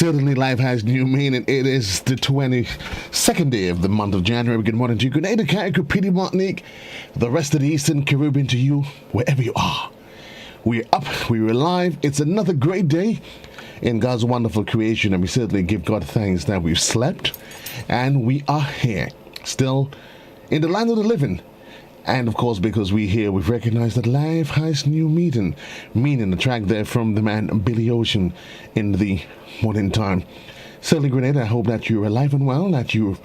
Certainly, life has new meaning. It is the 22nd day of the month of January. Good morning to you, Grenada, Caribbean, Martinique, the rest of the Eastern Caribbean, to you, wherever you are. We're up, we're alive. It's another great day in God's wonderful creation, and we certainly give God thanks that we've slept and we are here, still in the land of the living. And of course, because we're here, we've recognized that life has new meaning. The track there from the man Billy Ocean in the morning time. Certainly, Grenada, I hope that you're alive and well, that you're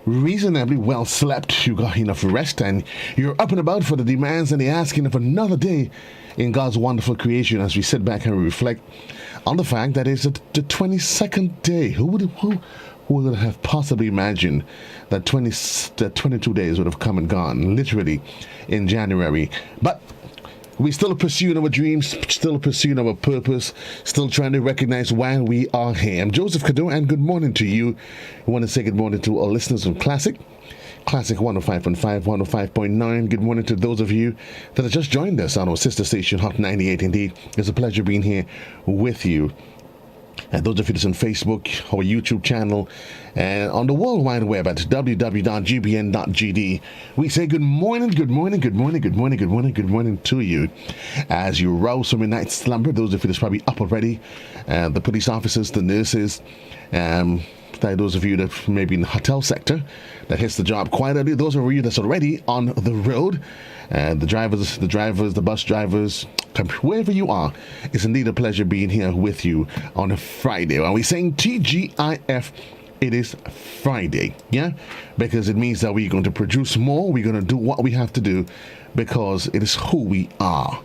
reasonably well slept, you got enough rest, and you're up and about for the demands and the asking of another day in God's wonderful creation as we sit back and reflect on the fact that it's the 22nd day. Who would have possibly imagined that 22 days would have come and gone, literally, in January? But we're still pursuing our dreams, still pursuing our purpose, still trying to recognize why we are here. I'm Joseph Cadore, and good morning to you. I want to say good morning to our listeners of Classic 105.5, 105.9. Good morning to those of you that have just joined us on our sister station, Hot 98. Indeed, it's a pleasure being here with you. And those of you that's on Facebook, our YouTube channel, and on the World Wide Web at www.gbn.gd, we say good morning to you as you rouse from your night's slumber. Those of you that's probably up already, the police officers, the nurses, those of you that may be in the hotel sector that hits the job quite early. Those of you that's already on the road, the drivers, the bus drivers, wherever you are, it's indeed a pleasure being here with you on a Friday. Are we saying TGIF? It is Friday, yeah? Because it means that we're going to produce more. We're going to do what we have to do because it is who we are.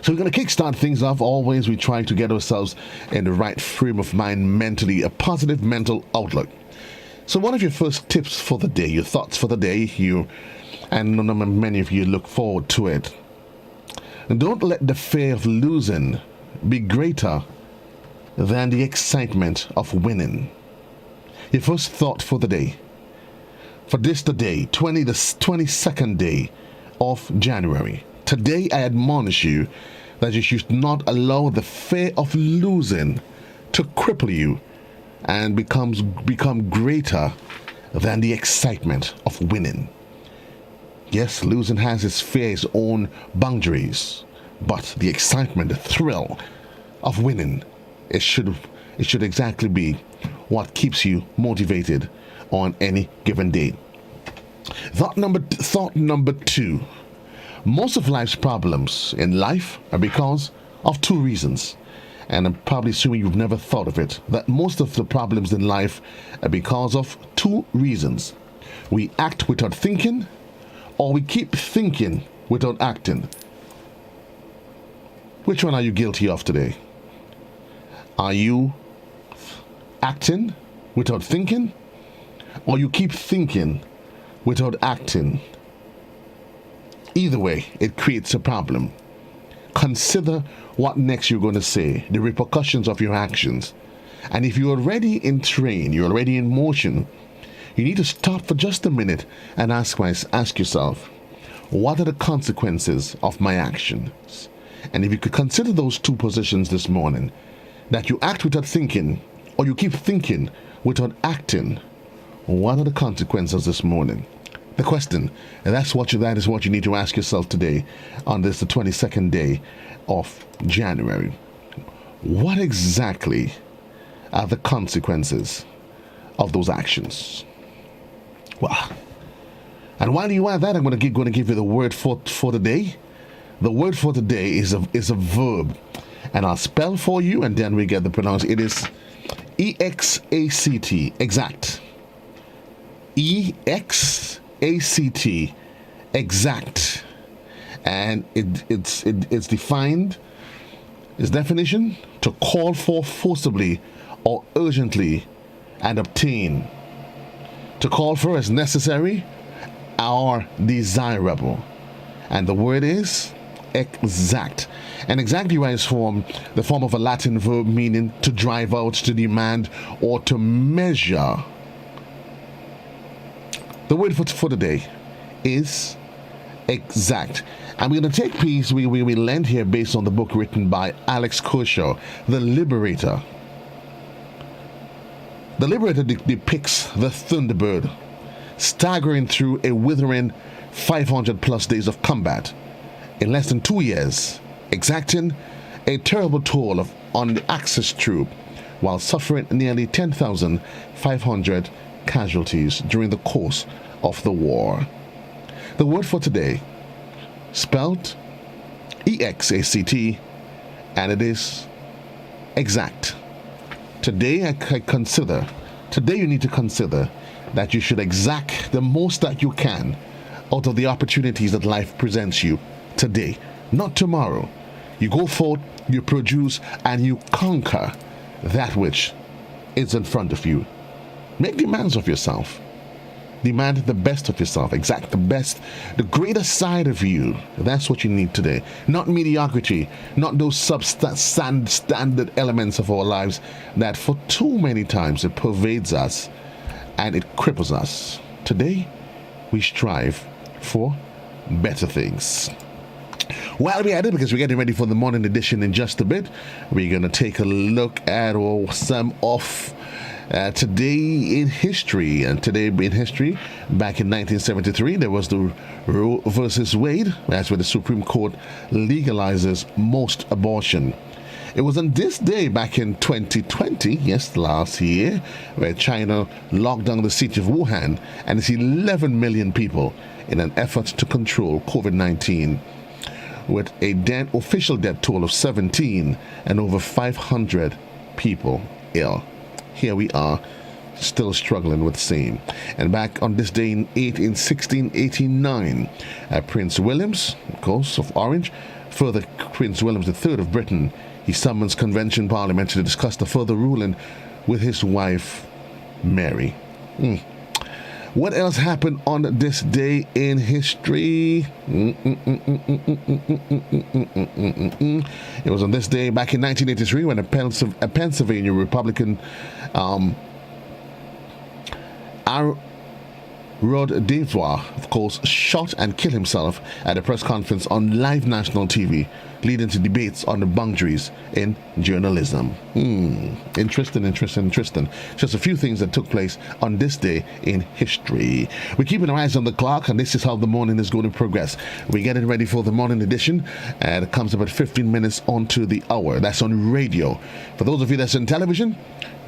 So we're going to kickstart things off. Always we try to get ourselves in the right frame of mind mentally, a positive mental outlook. So one of your first tips for the day, your thoughts for the day, and many of you look forward to it. And don't let the fear of losing be greater than the excitement of winning. Your first thought for the day. For this the day, the 22nd day of January. Today I admonish you that you should not allow the fear of losing to cripple you and become greater than the excitement of winning. Yes, losing has its fear, its own boundaries, but the excitement, the thrill of winning, it should exactly be what keeps you motivated on any given day. Thought number two. Most of life's problems in life are because of two reasons. And I'm probably assuming you've never thought of it, that most of the problems in life are because of two reasons. We act without thinking, or we keep thinking without acting. Which one are you guilty of today? Are you acting without thinking, or you keep thinking without acting? Either way, it creates a problem. Consider what next you're going to say, the repercussions of your actions. And if you're already in train, you're already in motion, you need to stop for just a minute and ask yourself, what are the consequences of my actions? And if you could consider those two positions this morning, that you act without thinking, or you keep thinking without acting, what are the consequences this morning? The question, and that is what you need to ask yourself today on this, the 22nd day of January. What exactly are the consequences of those actions? Well, and while you are that, I'm going to give you the word for the day. The word for the day is a verb, and I'll spell for you, and then we get the pronunciation. It is EXACT, exact. EXACT, exact, and it's defined. Its definition: to call for forcibly or urgently and obtain. To call for as necessary or desirable. And the word is exact. And exactly right is the form of a Latin verb meaning to drive out, to demand, or to measure. The word for the day is exact. And we're going to take piece we lend here based on the book written by Alex Kershaw, The Liberator. The Liberator depicts the Thunderbird staggering through a withering 500 plus days of combat in less than 2 years, exacting a terrible toll on the Axis troop while suffering nearly 10,500 casualties during the course of the war. The word for today, spelled EXACT, and it is exact. Today you need to consider that you should exact the most that you can out of the opportunities that life presents you today, not tomorrow. You go forth, you produce, and you conquer that which is in front of you. Make demands of yourself. Demand the best of yourself. Exact the best, the greater side of you. That's what you need today. Not mediocrity, not those standard elements of our lives that for too many times it pervades us and it cripples us. Today, we strive for better things. Well, we're at it because we're getting ready for the morning edition in just a bit. We're going to take a look at some of today in history. And today in history, back in 1973, there was the Roe versus Wade. That's where the Supreme Court legalizes most abortion. It was on this day back in 2020, yes, last year, where China locked down the city of Wuhan and it's 11 million people in an effort to control COVID-19, with a official death toll of 17 and over 500 people ill. Here we are, still struggling with the same. And back on this day in 1689, Prince Williams, of course, of Orange, further Prince Williams III of Britain, he summons Convention Parliament to discuss the further ruling with his wife, Mary. What else happened on this day in history? It was on this day back in 1983 when a Pennsylvania Republican Rod Devois, of course, shot and killed himself at a press conference on live national TV, leading to debates on the boundaries in journalism. Interesting. Just a few things that took place on this day in history. We're keeping our eyes on the clock, and this is how the morning is going to progress. We're getting ready for the morning edition, and it comes about 15 minutes onto the hour. That's on radio. For those of you that's on television,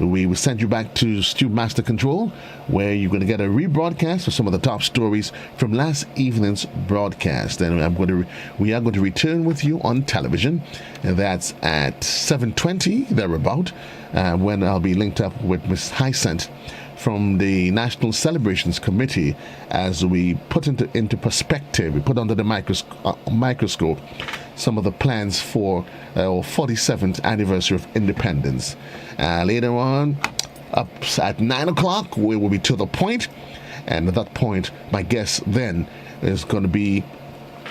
we will send you back to Stu Master Control, where you're going to get a rebroadcast of some of the top stories from last evening's broadcast. And we are going to return with you on television, and that's at 7:20 thereabout, when I'll be linked up with Miss Hyacinth from the National Celebrations Committee as we put into perspective, we put under the microscope some of the plans for our 47th anniversary of independence. Later on, up at 9 o'clock, we will be to the point, and at that point, my guest then is going to be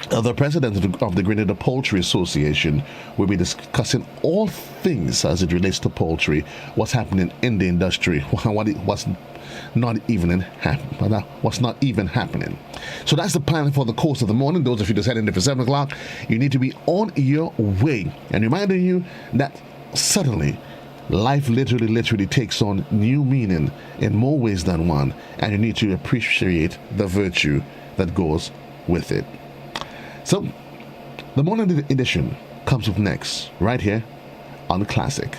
the president of the Grenada Poultry Association. Will be discussing all things as it relates to poultry, what's happening in the industry, what's not even happening. So that's the plan for the course of the morning. Those of you that's heading in for 7 o'clock, you need to be on your way. And reminding you that suddenly life literally takes on new meaning in more ways than one, and you need to appreciate the virtue that goes with it. So, the morning edition comes up next, right here on Classic.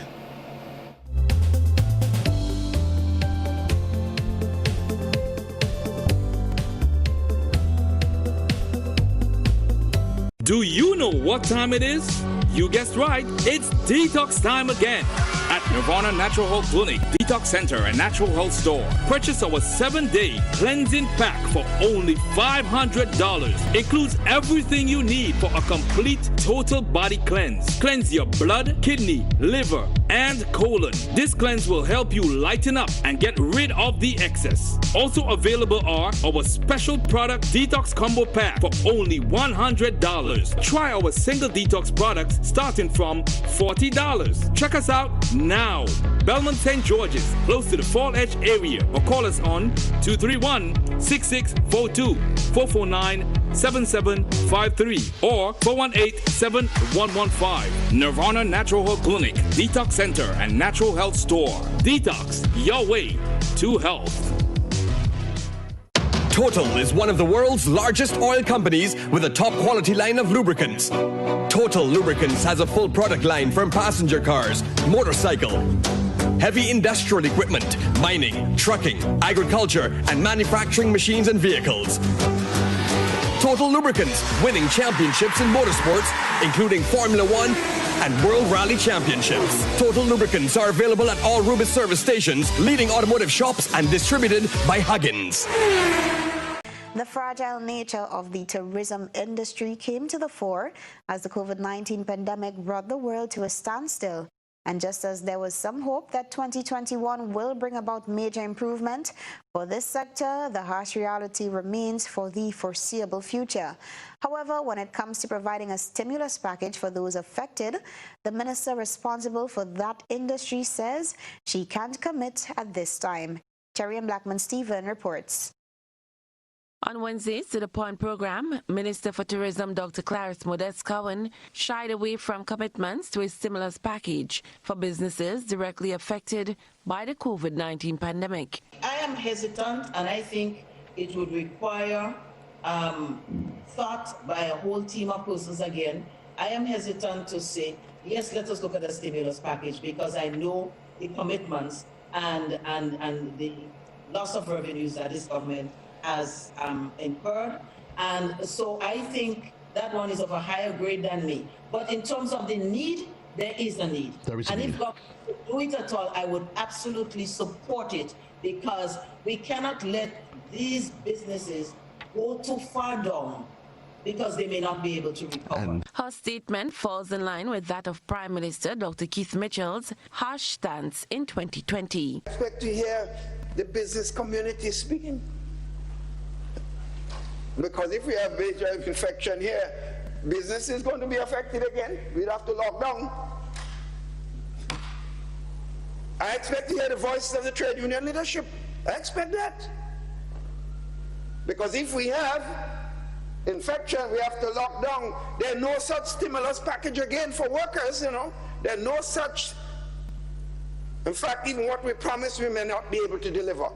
Do you know what time it is? You guessed right, it's detox time again at Nirvana Natural Health Clinic, Detox Center and Natural Health Store. Purchase our 7-day cleansing pack for only $500. Includes everything you need for a complete total body cleanse. Cleanse your blood, kidney, liver, and colon. This cleanse will help you lighten up and get rid of the excess. Also available are our special product Detox Combo Pack for only $100. Try our single detox products starting from $40. Check us out now. Belmont St. George's, close to the Fall Edge area, or call us on 231-6642, 418-7753 or 418-7115. Nirvana Natural Health Clinic, Detox Center, and Natural Health Store. Detox, your way to health. Total is one of the world's largest oil companies with a top quality line of lubricants. Total Lubricants has a full product line from passenger cars, motorcycle, heavy industrial equipment, mining, trucking, agriculture, and manufacturing machines and vehicles. Total Lubricants, winning championships in motorsports, including Formula One and World Rally Championships. Total Lubricants are available at all Rubis service stations, leading automotive shops, and distributed by Huggins. The fragile nature of the tourism industry came to the fore as the COVID-19 pandemic brought the world to a standstill. And just as there was some hope that 2021 will bring about major improvement for this sector, the harsh reality remains for the foreseeable future. However, when it comes to providing a stimulus package for those affected, the minister responsible for that industry says she can't commit at this time. Terry and Blackman-Stephen reports. On Wednesday's To The Point program, Minister for Tourism Dr. Clarence Modest-Cowan shied away from commitments to a stimulus package for businesses directly affected by the COVID-19 pandemic. I am hesitant, and I think it would require thought by a whole team of persons again. I am hesitant to say, yes, let us look at the stimulus package, because I know the commitments and the loss of revenues that this government has incurred, and so I think that one is of a higher grade than me. But in terms of the need, there is a need. And if government could do it at all, I would absolutely support it, because we cannot let these businesses go too far down because they may not be able to recover. Her statement falls in line with that of Prime Minister Dr. Keith Mitchell's harsh stance in 2020. I expect to hear the business community speaking. Because if we have major infection here, business is going to be affected again. We'd have to lock down. I expect to hear the voices of the trade union leadership. I expect that. Because if we have infection, we have to lock down. There's no such stimulus package again for workers, you know. There's no such. In fact, even what we promised, we may not be able to deliver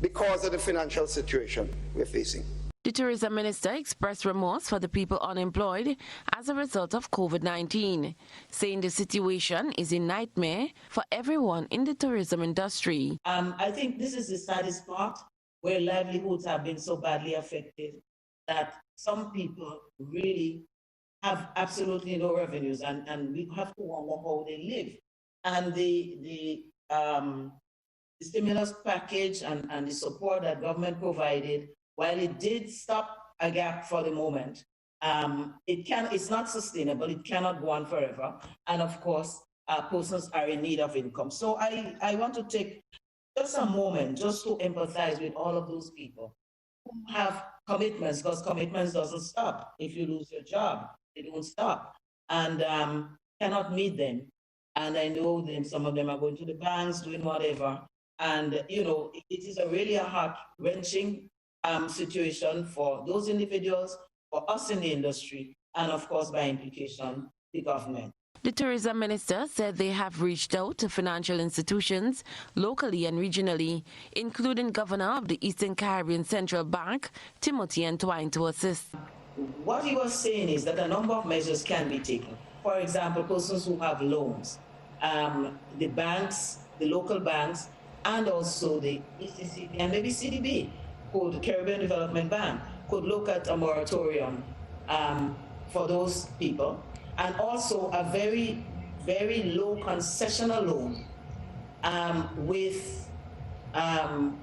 because of the financial situation we're facing. The tourism minister expressed remorse for the people unemployed as a result of COVID-19, saying the situation is a nightmare for everyone in the tourism industry. I think this is the saddest part, where livelihoods have been so badly affected that some people really have absolutely no revenues, and we have to wonder how they live. And the stimulus package and the support that government provided, while it did stop a gap for the moment, it's not sustainable. It cannot go on forever. And of course, persons are in need of income. So I want to take just a moment just to empathize with all of those people who have commitments, because commitments doesn't stop. If you lose your job, they don't stop, and cannot meet them. And I know them, some of them are going to the banks, doing whatever. And, you know, it is really a heart-wrenching situation for those individuals, for us in the industry, and of course, by implication, the government. The tourism minister said they have reached out to financial institutions locally and regionally, including Governor of the Eastern Caribbean Central Bank, Timothy Entwine, to assist. What he was saying is that a number of measures can be taken. For example, persons who have loans, the banks, the local banks, and also the ECCB and maybe CDB, the Caribbean Development Bank, could look at a moratorium for those people, and also a very, very low concessional loan with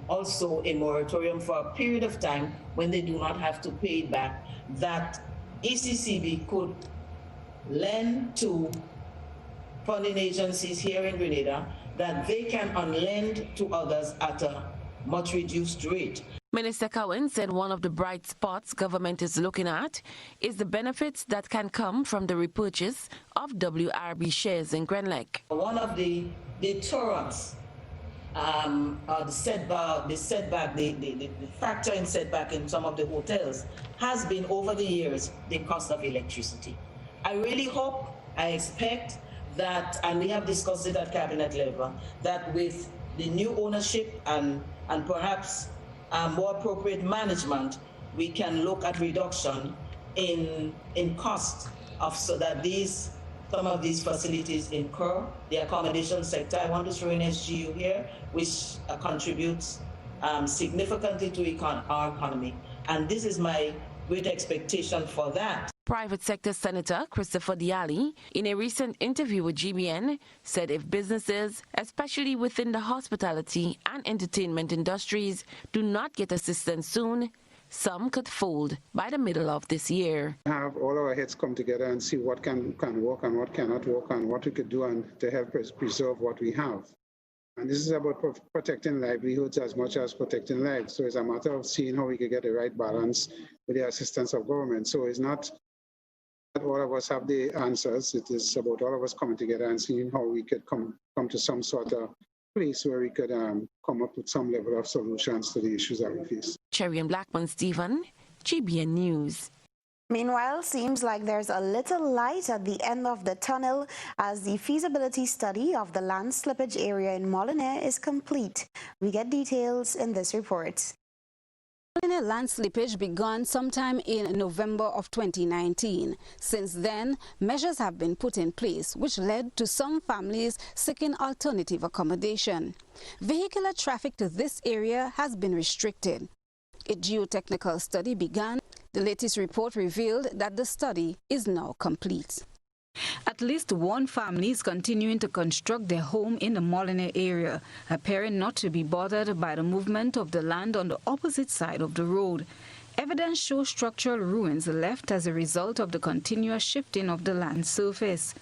also a moratorium for a period of time when they do not have to pay it back, that ECCB could lend to funding agencies here in Grenada, that they can unlend to others at a much reduced rate. Minister Cowan said one of the bright spots government is looking at is the benefits that can come from the repurchase of WRB shares in Grenlec. One of the deterrents the factor in setback in some of the hotels has been over the years the cost of electricity. I really hope, I expect that, and we have discussed it at cabinet level, that with the new ownership and perhaps more appropriate management, we can look at reduction in cost of, so that some of these facilities incur the accommodation sector. I want to throw in SGU here, which contributes significantly to our economy. And this is my great expectation for that. Private sector Senator Christopher Diali, in a recent interview with GBN, said if businesses, especially within the hospitality and entertainment industries, do not get assistance soon, some could fold by the middle of this year. Have all our heads come together and see what can work and what cannot work and what we could do and to help us preserve what we have. And this is about protecting livelihoods as much as protecting lives. So it's a matter of seeing how we can get the right balance with the assistance of government. So it's not that all of us have the answers. It is about all of us coming together and seeing how we could come to some sort of place where we could come up with some level of solutions to the issues that we face. Cherry and Blackman Stephen, GBN News. Meanwhile, seems like there's a little light at the end of the tunnel as the feasibility study of the land slippage area in Molyneux is complete. We get details in this report. Molyneux land slippage began sometime in November of 2019. Since then, measures have been put in place, which led to some families seeking alternative accommodation. Vehicular traffic to this area has been restricted. A geotechnical study began. The latest report revealed that the study is now complete. At least one family is continuing to construct their home in the Molyneux area, appearing not to be bothered by the movement of the land on the opposite side of the road. Evidence shows structural ruins left as a result of the continuous shifting of the land surface.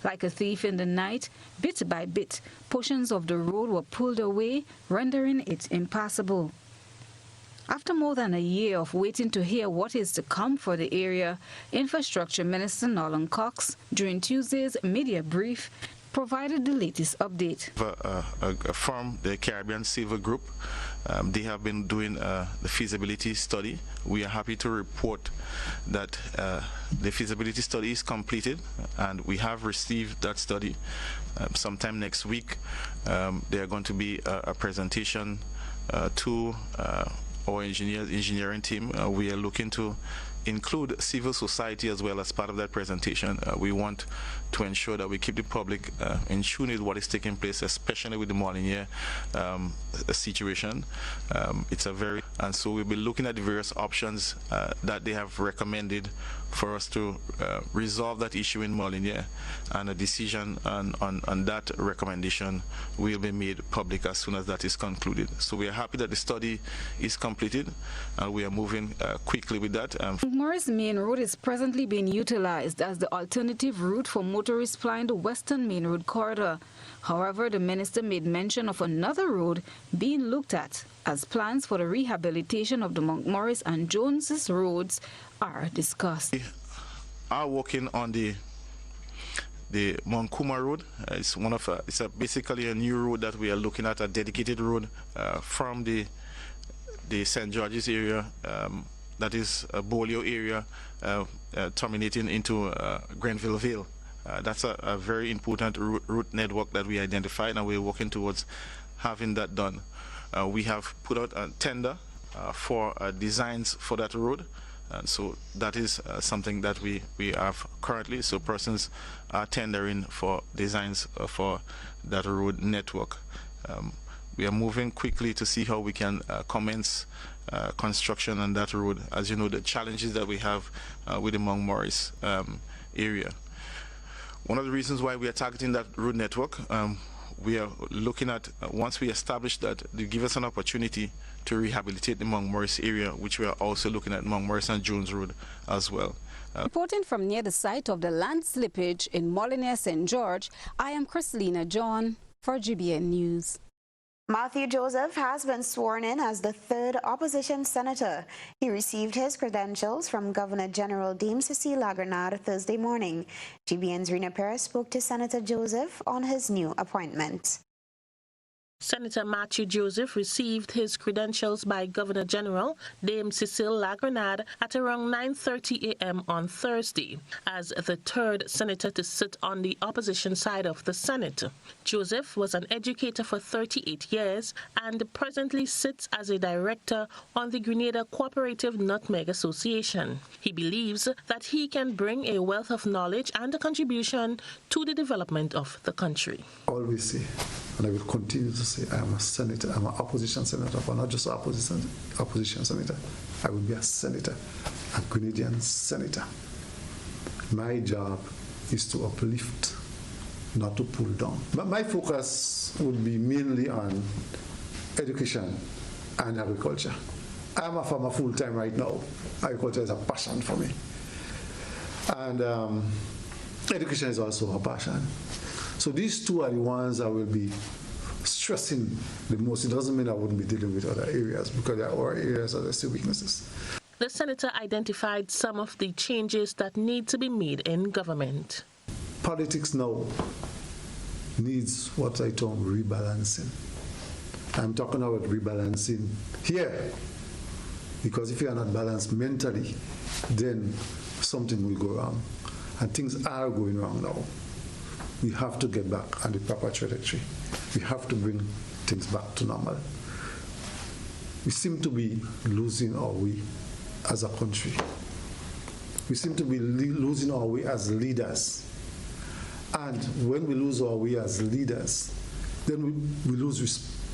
Like a thief in the night, bit by bit, portions of the road were pulled away, rendering it impassable. After more than a year of waiting to hear what is to come for the area, Infrastructure Minister Nolan Cox, during Tuesday's media brief, provided the latest update. A firm, the Caribbean Civil Group, they have been doing the feasibility study. We are happy to report that the feasibility study is completed and we have received that study. Sometime next week, there are going to be a presentation to our engineering team. We are looking to include civil society as well as part of that presentation. We want to ensure that we keep the public in tune with what is taking place, especially with the Molyneux situation. And so we'll be looking at the various options that they have recommended for us to resolve that issue in Molyneux, and a decision on that recommendation will be made public as soon as that is concluded. So we are happy that the study is completed and we are moving quickly with that. Morris Main Road is presently being utilized as the alternative route for motorists plying the Western Main Road corridor. However, the minister made mention of another road being looked at as plans for the rehabilitation of the Montmorris and Jones's roads are discussed. We are working on the Monkuma Road. It's basically a new road that we are looking at, a dedicated road from the St. George's area, that is a Bolio area, terminating into Grenville Vale. That's a very important route network that we identified, and we're working towards having that done. We have put out a tender for designs for that road, and so that is something that we have currently. So persons are tendering for designs for that road network. We are moving quickly to see how we can commence construction on that road. As you know, the challenges that we have with the Montmorris area. One of the reasons why we are targeting that road network, we are looking at, once we establish that, they give us an opportunity to rehabilitate the Montmorris area, which we are also looking at Montmorris and Jones Road as well. Reporting from near the site of the land slippage in Molyneux, St. George, I am Christelina John for GBN News. Matthew Joseph has been sworn in as the third opposition senator. He received his credentials from Governor General Dame Cecile Lagrenard Thursday morning. GBN's Rena Perez spoke to Senator Joseph on his new appointment. Senator Matthew Joseph received his credentials by Governor General Dame Cecile La Grenade at around 9:30 a.m. on Thursday as the third senator to sit on the opposition side of the Senate. Joseph was an educator for 38 years and presently sits as a director on the Grenada Cooperative Nutmeg Association. He believes that he can bring a wealth of knowledge and a contribution to the development of the country. I always say, and I will continue to say, I am a senator, I'm an opposition senator, but not just an opposition senator. I will be a senator, a Grenadian senator. My job is to uplift, not to pull down. But my focus would be mainly on education and agriculture. I'm a farmer full-time right now. Agriculture is a passion for me. And education is also a passion. So these two are the ones I will be stressing the most. It doesn't mean I wouldn't be dealing with other areas, because there are areas that are still weaknesses. The senator identified some of the changes that need to be made in government. Politics now needs what I term rebalancing. I'm talking about rebalancing here, because if you are not balanced mentally, then something will go wrong. And things are going wrong now. We have to get back on the proper trajectory. We have to bring things back to normal. We seem to be losing our way as a country. We seem to be losing our way as leaders. And when we lose our way as leaders, then we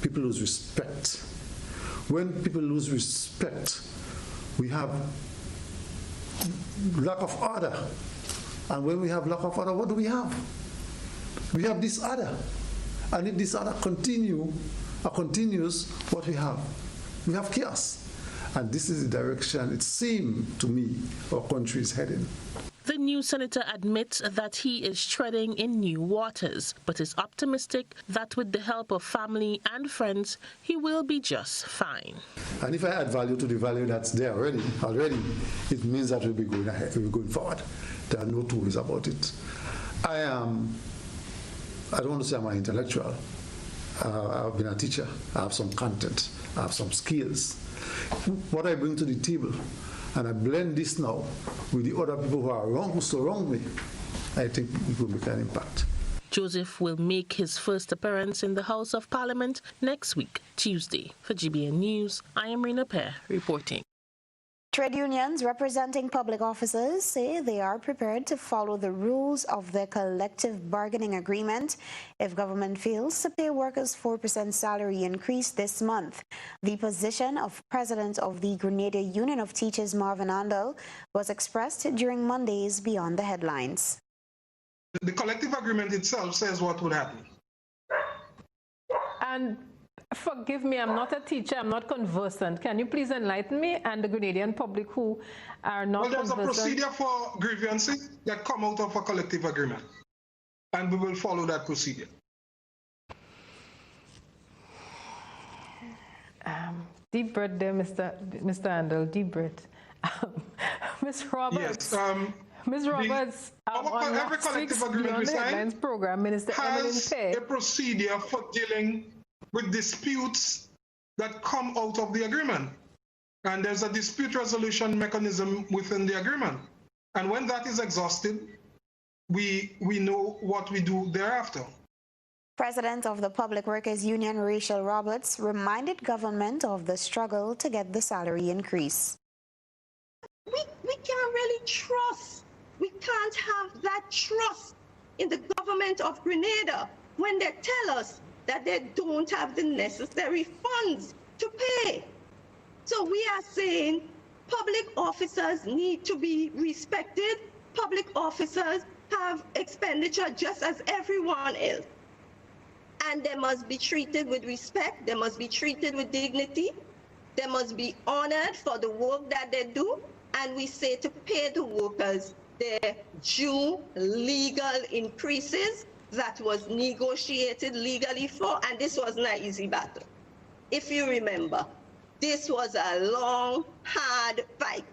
people lose respect. When people lose respect, we have lack of order. And when we have lack of order, what do we have? We have disorder. And if disorder continues, what we have? We have chaos. And this is the direction it seems to me our country is heading. The new senator admits that he is treading in new waters, but is optimistic that with the help of family and friends, he will be just fine. And if I add value to the value that's there already, it means that we'll be going ahead, we'll be going forward. There are no two ways about it. I don't want to say I'm an intellectual. I've been a teacher. I have some content. I have some skills. What I bring to the table, and I blend this now with the other people who are wrong, who still wrong me, I think it will make an impact. Joseph will make his first appearance in the House of Parliament next week, Tuesday. For GBN News, I am Rena Pear reporting. Trade unions representing public officers say they are prepared to follow the rules of the collective bargaining agreement if government fails to pay workers 4% salary increase this month. The position of President of the Grenada Union of Teachers, Marvin Andal, was expressed during Monday's Beyond the Headlines. The collective agreement itself says what would happen. And forgive me, I'm not a teacher, I'm not conversant. Can you please enlighten me and the Grenadian public who are not conversant? Well, there's a procedure for grievances that come out of a collective agreement, and we will follow that procedure. Deep breath there, Mr. Andal, deep breath. Ms. Roberts. Yes. Ms. Roberts, on every collective agreement we sign program, Minister has a procedure for dealing with disputes that come out of the agreement. And there's a dispute resolution mechanism within the agreement. And when that is exhausted, we know what we do thereafter. President of the Public Workers Union, Rachel Roberts, reminded government of the struggle to get the salary increase. We can't really trust. We can't have that trust in the government of Grenada when they tell us that they don't have the necessary funds to pay. So we are saying public officers need to be respected. Public officers have expenditure just as everyone else. And they must be treated with respect. They must be treated with dignity. They must be honored for the work that they do. And we say to pay the workers their due legal increases that was negotiated legally for, and this was not an easy battle. If you remember, this was a long, hard fight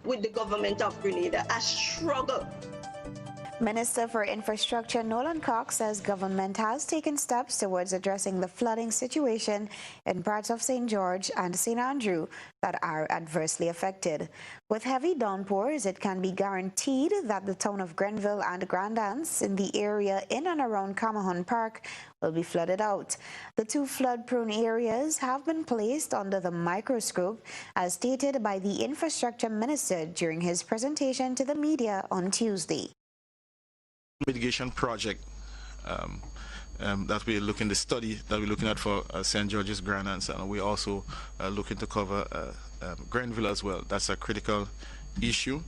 with the government of Grenada, a struggle. Minister for Infrastructure Nolan Cox says government has taken steps towards addressing the flooding situation in parts of St. George and St. Andrew that are adversely affected. With heavy downpours, it can be guaranteed that the town of Grenville and Grandance in the area in and around Camahon Park will be flooded out. The two flood-prone areas have been placed under the microscope, as stated by the Infrastructure Minister during his presentation to the media on Tuesday. Mitigation project that we're looking, the study that we're looking at for St. George's, Grandance, and we're also looking to cover Grenville as well. That's a critical issue.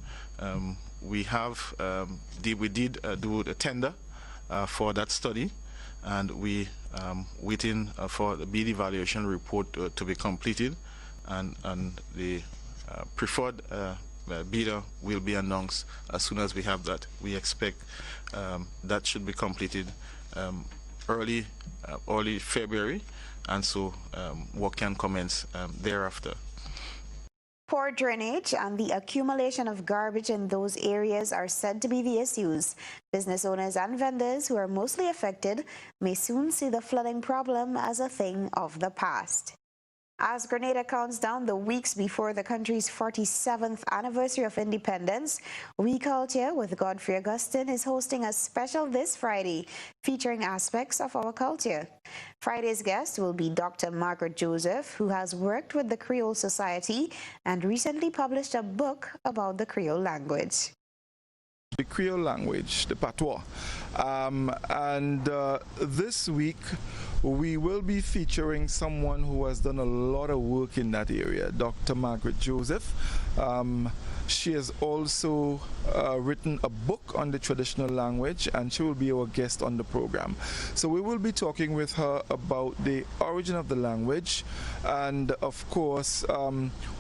We did do the tender for that study, and we waiting for the bid evaluation report to be completed, and the preferred bidder will be announced as soon as we have that. We expect that should be completed early February, and so work can commence thereafter. Poor drainage and the accumulation of garbage in those areas are said to be the issues. Business owners and vendors who are mostly affected may soon see the flooding problem as a thing of the past. As Grenada counts down the weeks before the country's 47th anniversary of independence, We Culture with Godfrey Augustine is hosting a special this Friday featuring aspects of our culture. Friday's guest will be Dr. Margaret Joseph, who has worked with the Creole Society and recently published a book about the Creole language. The Creole language, the patois. This week we will be featuring someone who has done a lot of work in that area, Dr. Margaret Joseph. She has also written a book on the traditional language, and she will be our guest on the program. So we will be talking with her about the origin of the language, and of course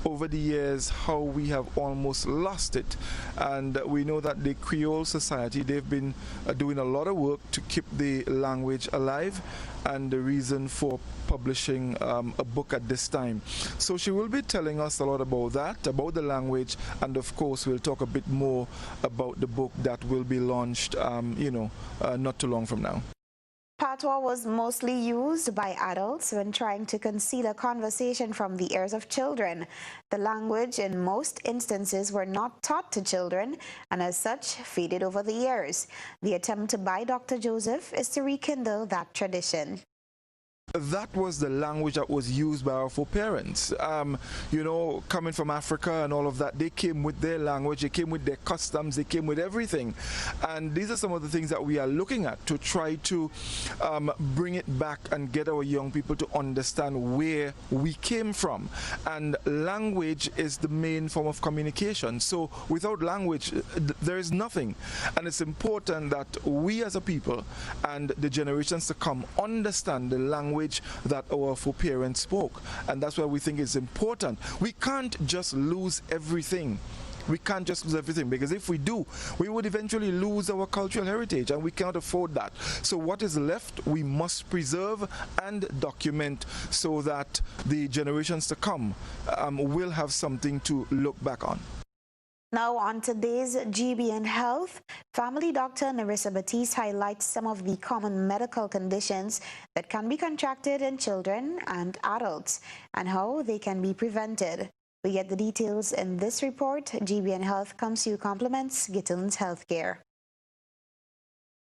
over the years how we have almost lost it. And we know that the Creole Society, they've been doing a lot of work to keep the language alive, and the reason for publishing a book at this time. So she will be telling us a lot about that, about the language, and of course we'll talk a bit more about the book that will be launched not too long from now. Patois was mostly used by adults when trying to conceal a conversation from the ears of children. The language in most instances were not taught to children, and as such faded over the years. The attempt by Dr. Joseph is to rekindle that tradition. That was the language that was used by our foreparents. Coming from Africa and all of that, they came with their language, they came with their customs, they came with everything. And these are some of the things that we are looking at to try to bring it back and get our young people to understand where we came from. And language is the main form of communication. So without language, there is nothing. And it's important that we as a people and the generations to come understand the language that our foreparents spoke, and that's why we think it's important. We can't just lose everything. We can't just lose everything, because if we do, we would eventually lose our cultural heritage, and we cannot afford that. So what is left, we must preserve and document so that the generations to come will have something to look back on. Now on today's GBN Health, family doctor Narissa Batiste highlights some of the common medical conditions that can be contracted in children and adults and how they can be prevented. We get the details in this report. GBN Health comes to you compliments Gittins Healthcare.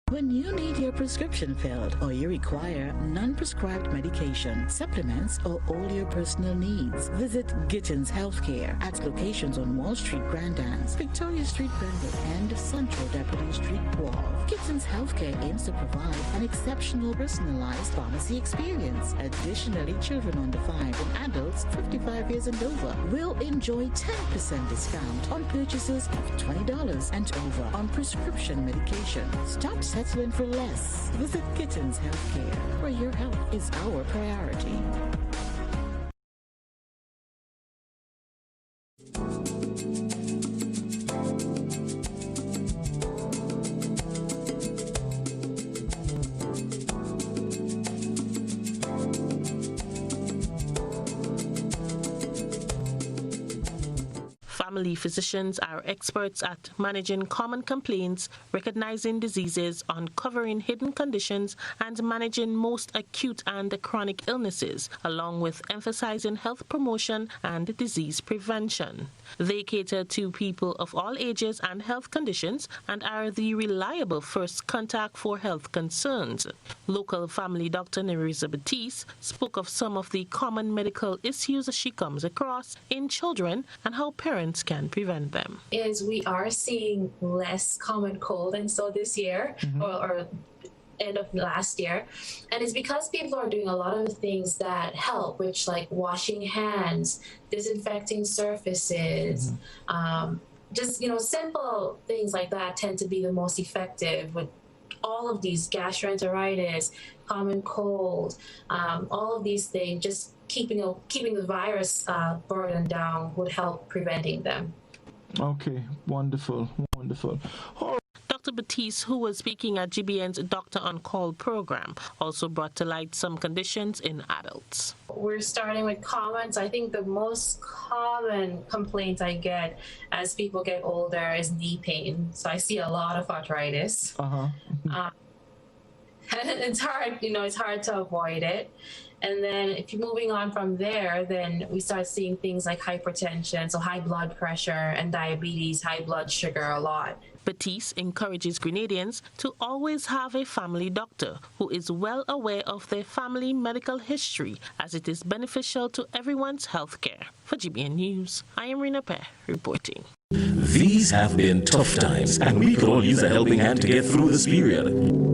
When you need your prescription filled or you require non-prescribed medication, supplements, or all your personal needs, visit Gittins Healthcare at locations on Wall Street, Grandance, Victoria Street, Grenville, and Central Deputy Street, Wall. Gittins Healthcare aims to provide an exceptional personalized pharmacy experience. Additionally, children under 5 and adults 55 years and over will enjoy 10% discount on purchases of $20 and over on prescription medication. Stop settling for less. Visit Gittins Healthcare, where your health is our priority. Family physicians are experts at managing common complaints, recognizing diseases, uncovering hidden conditions, and managing most acute and chronic illnesses, along with emphasizing health promotion and disease prevention. They cater to people of all ages and health conditions and are the reliable first contact for health concerns. Local family doctor Nerissa Batiste spoke of some of the common medical issues she comes across in children and how parents can prevent them. We are seeing less common cold and so this year, or end of last year, and it's because people are doing a lot of things that help, which like washing hands, disinfecting surfaces, just simple things like that tend to be the most effective with all of these gastroenteritis, common cold, all of these things. Just keeping the virus burden down would help preventing them. Okay, wonderful. Dr. Batiste, who was speaking at GBN's Doctor on Call program, also brought to light some conditions in adults. We're starting with comments. I think the most common complaint I get as people get older is knee pain. So I see a lot of arthritis. And it's hard, it's hard to avoid it. And then if you're moving on from there, then we start seeing things like hypertension, so high blood pressure, and diabetes, high blood sugar a lot. Batiste encourages Grenadians to always have a family doctor who is well aware of their family medical history, as it is beneficial to everyone's health care. For GBN News, I am Rina Pe reporting. These have been tough times, and we could all use a helping hand to get through this period.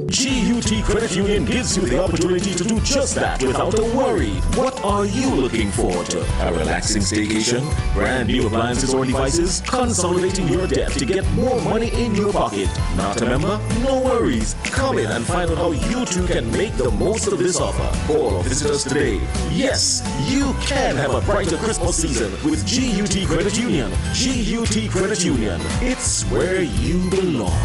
GUT Credit Union gives you the opportunity to do just that without a worry. What are you looking forward to? A relaxing staycation? Brand new appliances or devices? Consolidating your debt to get more money in your pocket? Not a member? No worries. Come in and find out how you too can make the most of this offer. Call or visit us today. Yes, you can have a brighter Christmas season with GUT Credit Union. GUT Credit Union. It's where you belong.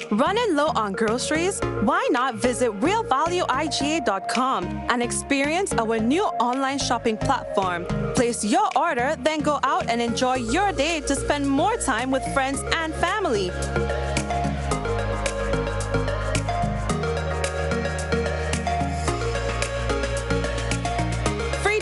Running low on groceries? Why not visit realvalueiga.com and experience our new online shopping platform. Place your order, then go out and enjoy your day to spend more time with friends and family.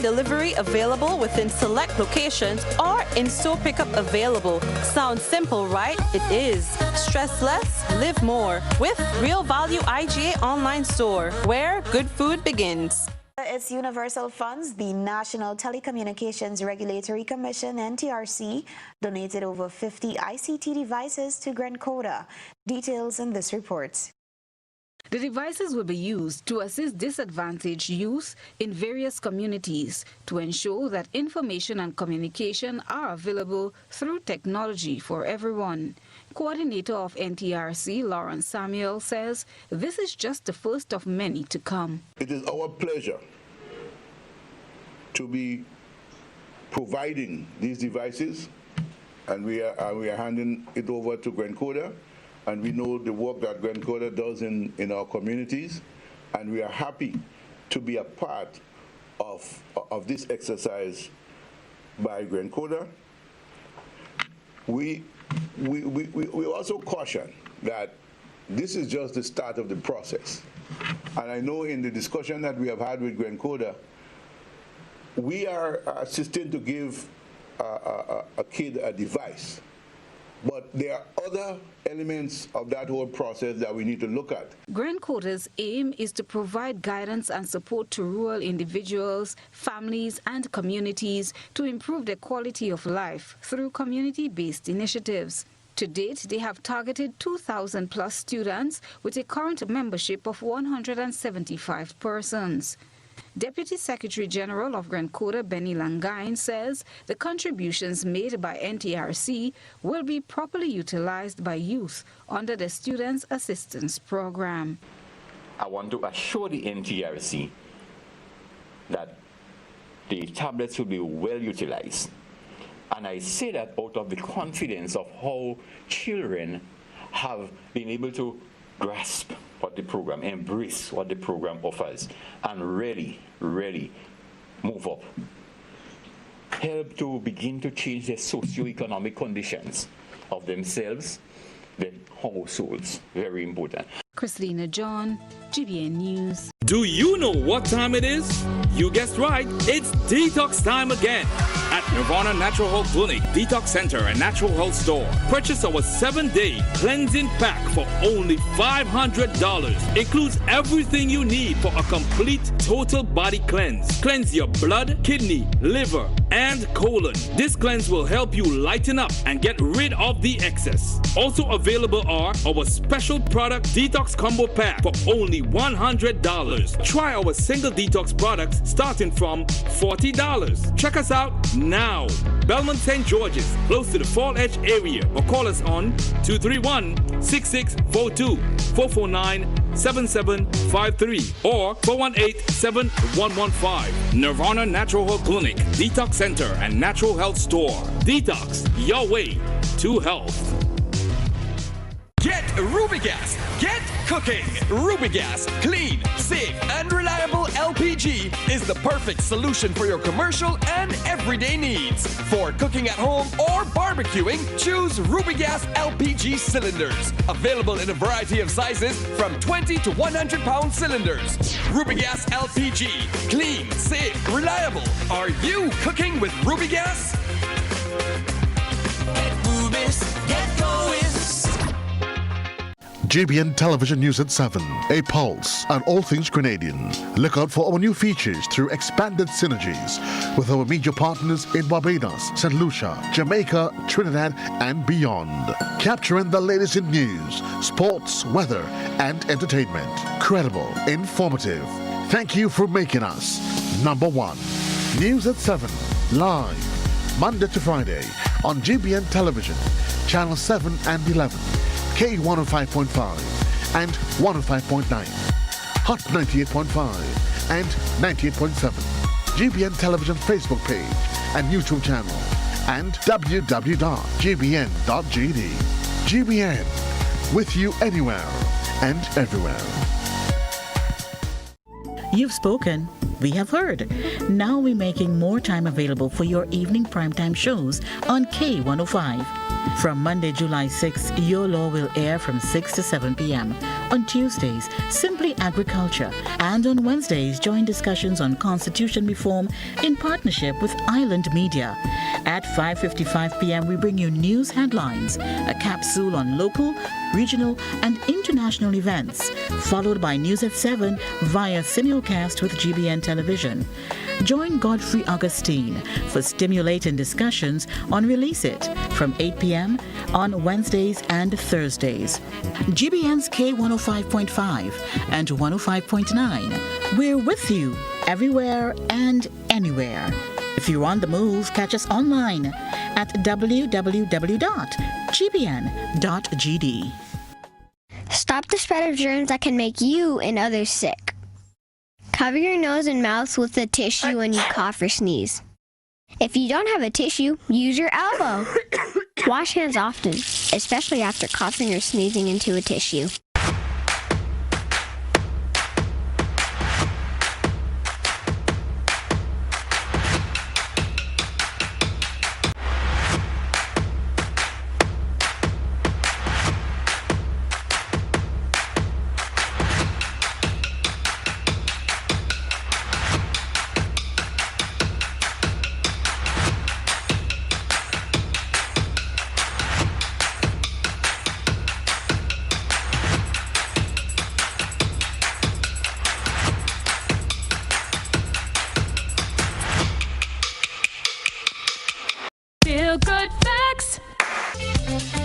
Delivery available within select locations or in-store pickup available. Sounds simple, right? It is. Stress less, live more with Real Value IGA online store, where good food begins. Its universal funds, the National Telecommunications Regulatory Commission, NTRC, donated over 50 ICT devices to Grenada. Details in this report. The devices will be used to assist disadvantaged youth in various communities to ensure that information and communication are available through technology for everyone. Coordinator of NTRC, Lawrence Samuel, says this is just the first of many to come. It is our pleasure to be providing these devices, and we are handing it over to Grenada. And we know the work that Grenada does in our communities, and we are happy to be a part of this exercise by Grenada. We also caution that this is just the start of the process. And I know in the discussion that we have had with Grenada, we are assisting to give a kid a device. But there are other elements of that whole process that we need to look at. Grenada's aim is to provide guidance and support to rural individuals, families and communities to improve their quality of life through community-based initiatives. To date, they have targeted 2,000 plus students with a current membership of 175 persons. Deputy Secretary General of Grenada, Benny Langain, says the contributions made by NTRC will be properly utilized by youth under the Students Assistance Program. I want to assure the NTRC that the tablets will be well utilized. And I say that out of the confidence of how children have been able to grasp what the program, embrace what the program offers, and really, really move up. Help to begin to change their socio-economic conditions of themselves, their households. Very important. Christina John, GBN News. Do you know what time it is? You guessed right, it's detox time again. At Nirvana Natural Health Clinic, Detox Center and Natural Health Store. Purchase our 7-day cleansing pack for only $500. Includes everything you need for a complete total body cleanse. Cleanse your blood, kidney, liver, and colon. This cleanse will help you lighten up and get rid of the excess. Also available are our special product Detox Combo Pack for only $100. Try our single detox products starting from $40. Check us out now. Belmont St. George's, close to the Fall Edge area, or call us on 231-6642, 449-7753, or 418-7115. Nirvana Natural Health Clinic, Detox Center, and Natural Health Store. Detox, your way to health. Get Rubigas. Get cooking. Rubigas, clean, safe, and reliable LPG is the perfect solution for your commercial and everyday needs. For cooking at home or barbecuing, choose Rubigas LPG cylinders. Available in a variety of sizes from 20 to 100-pound cylinders. Rubigas LPG, clean, safe, reliable. Are you cooking with Rubigas? Get Rubis, get going. GBN Television News at 7, a pulse on all things Grenadian. Look out for our new features through expanded synergies with our media partners in Barbados, St. Lucia, Jamaica, Trinidad, and beyond. Capturing the latest in news, sports, weather, and entertainment. Credible, informative. Thank you for making us number one. News at 7, live, Monday to Friday on GBN Television, Channel 7 and 11. K105.5 and 105.9, Hot 98.5 and 98.7, GBN Television Facebook page and YouTube channel, and www.gbn.gd. GBN, with you anywhere and everywhere. You've spoken, we have heard. Now we're making more time available for your evening primetime shows on K105. From Monday, July 6th, Your Law will air from 6 to 7 p.m. On Tuesdays, Simply Agriculture. And on Wednesdays, join discussions on constitution reform in partnership with Island Media. At 5:55 p.m., we bring you news headlines, a capsule on local, regional, and international events, followed by News at 7 via simulcast with GBN Television. Join Godfrey Augustine for stimulating discussions on Release It from 8 p.m. on Wednesdays and Thursdays. GBN's K105.5 and 105.9. We're with you everywhere and anywhere. If you're on the move, catch us online at www.gbn.gd. Stop the spread of germs that can make you and others sick. Cover your nose and mouth with a tissue when you cough or sneeze. If you don't have a tissue, use your elbow. Wash hands often, especially after coughing or sneezing into a tissue.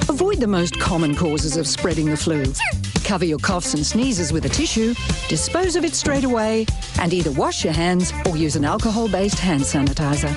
Avoid the most common causes of spreading the flu. Cover your coughs and sneezes with a tissue, dispose of it straight away, and either wash your hands or use an alcohol-based hand sanitizer.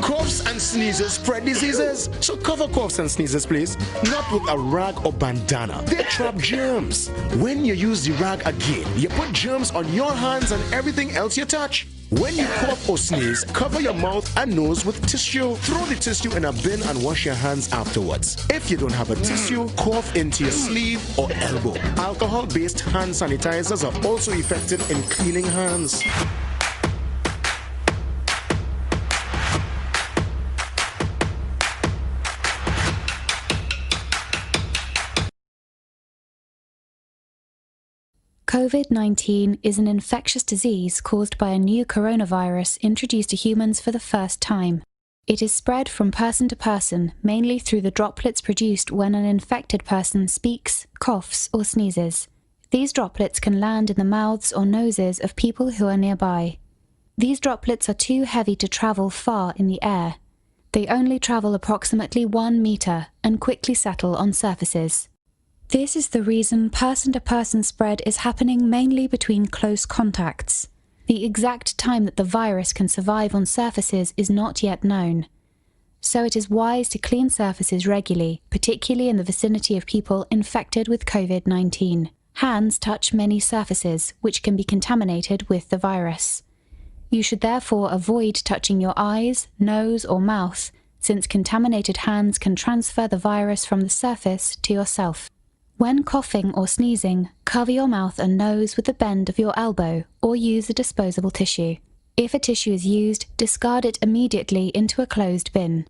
Coughs and sneezes spread diseases, so cover coughs and sneezes, please. Not with a rag or bandana. They trap germs. When you use the rag again, you put germs on your hands and everything else you touch. When you cough or sneeze, cover your mouth and nose with tissue. Throw the tissue in a bin and wash your hands afterwards. If you don't have a tissue, cough into your sleeve or elbow. Alcohol-based hand sanitizers are also effective in cleaning hands. COVID-19 is an infectious disease caused by a new coronavirus introduced to humans for the first time. It is spread from person to person, mainly through the droplets produced when an infected person speaks, coughs, or sneezes. These droplets can land in the mouths or noses of people who are nearby. These droplets are too heavy to travel far in the air. They only travel approximately 1 meter and quickly settle on surfaces. This is the reason person-to-person spread is happening mainly between close contacts. The exact time that the virus can survive on surfaces is not yet known. So it is wise to clean surfaces regularly, particularly in the vicinity of people infected with COVID-19. Hands touch many surfaces, which can be contaminated with the virus. You should therefore avoid touching your eyes, nose, or mouth, since contaminated hands can transfer the virus from the surface to yourself. When coughing or sneezing, cover your mouth and nose with the bend of your elbow or use a disposable tissue. If a tissue is used, discard it immediately into a closed bin.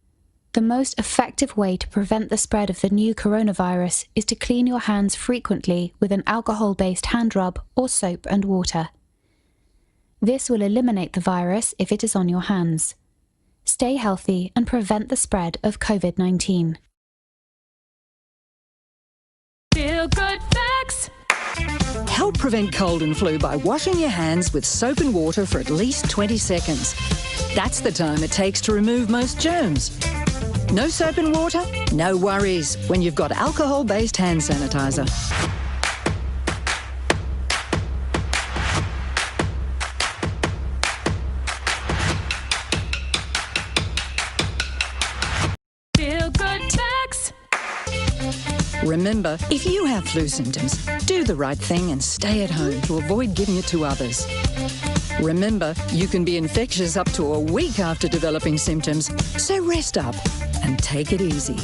The most effective way to prevent the spread of the new coronavirus is to clean your hands frequently with an alcohol-based hand rub or soap and water. This will eliminate the virus if it is on your hands. Stay healthy and prevent the spread of COVID-19. Feel good facts. Help prevent cold and flu by washing your hands with soap and water for at least 20 seconds. That's the time it takes to remove most germs. No soap and water? No worries when you've got alcohol-based hand sanitizer. Feel good facts. Remember, if you have flu symptoms, do the right thing and stay at home to avoid giving it to others. Remember, you can be infectious up to a week after developing symptoms, so rest up and take it easy.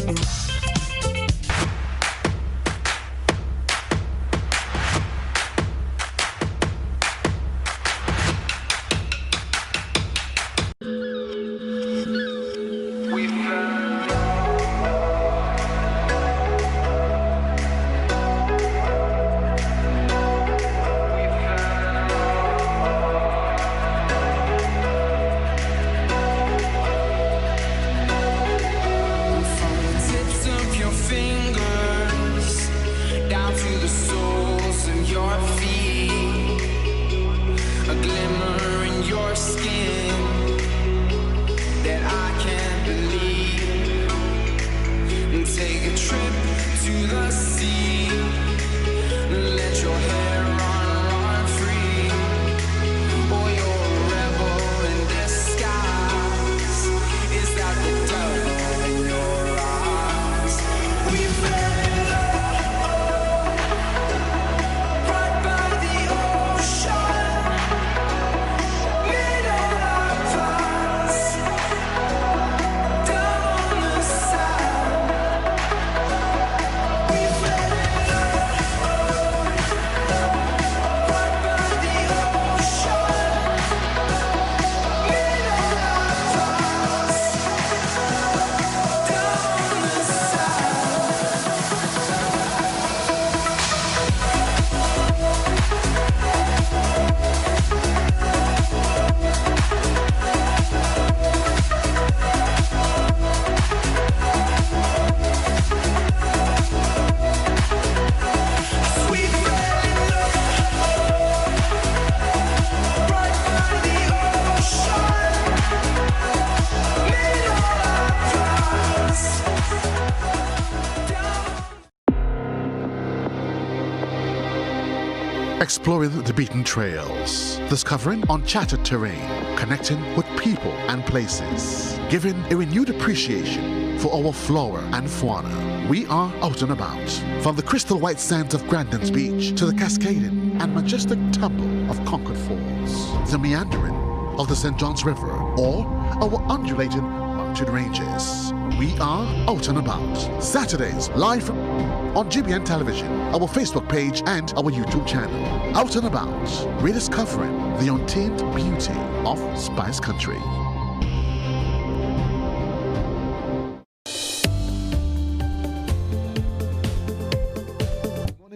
Exploring the beaten trails, discovering uncharted terrain, connecting with people and places, giving a renewed appreciation for our flora and fauna. We are out and about. From the crystal white sands of Grandin's Beach to the cascading and majestic tumble of Concord Falls, the meandering, of the St. Johns River or our undulating mountain ranges. We are out and about. Saturdays, live on GBN Television, our Facebook page and our YouTube channel. Out and About, rediscovering the untamed beauty of Spice Country.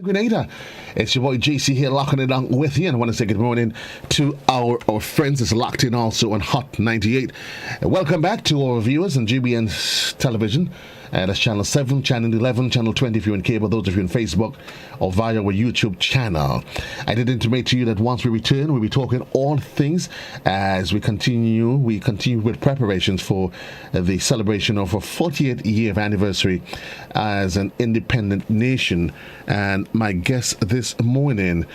Grenada. It's your boy JC here locking it down with you, and I want to say good morning to our friends that's locked in also on Hot 98. Welcome back to our viewers on GBN Television. That's Channel 7, Channel 11, Channel 20 if you're in cable, those of you on Facebook or via our YouTube channel. I did intimate to you that once we return, we'll be talking all things as we continue with preparations for the celebration of our 48th year of anniversary as an independent nation. And my guest this morning,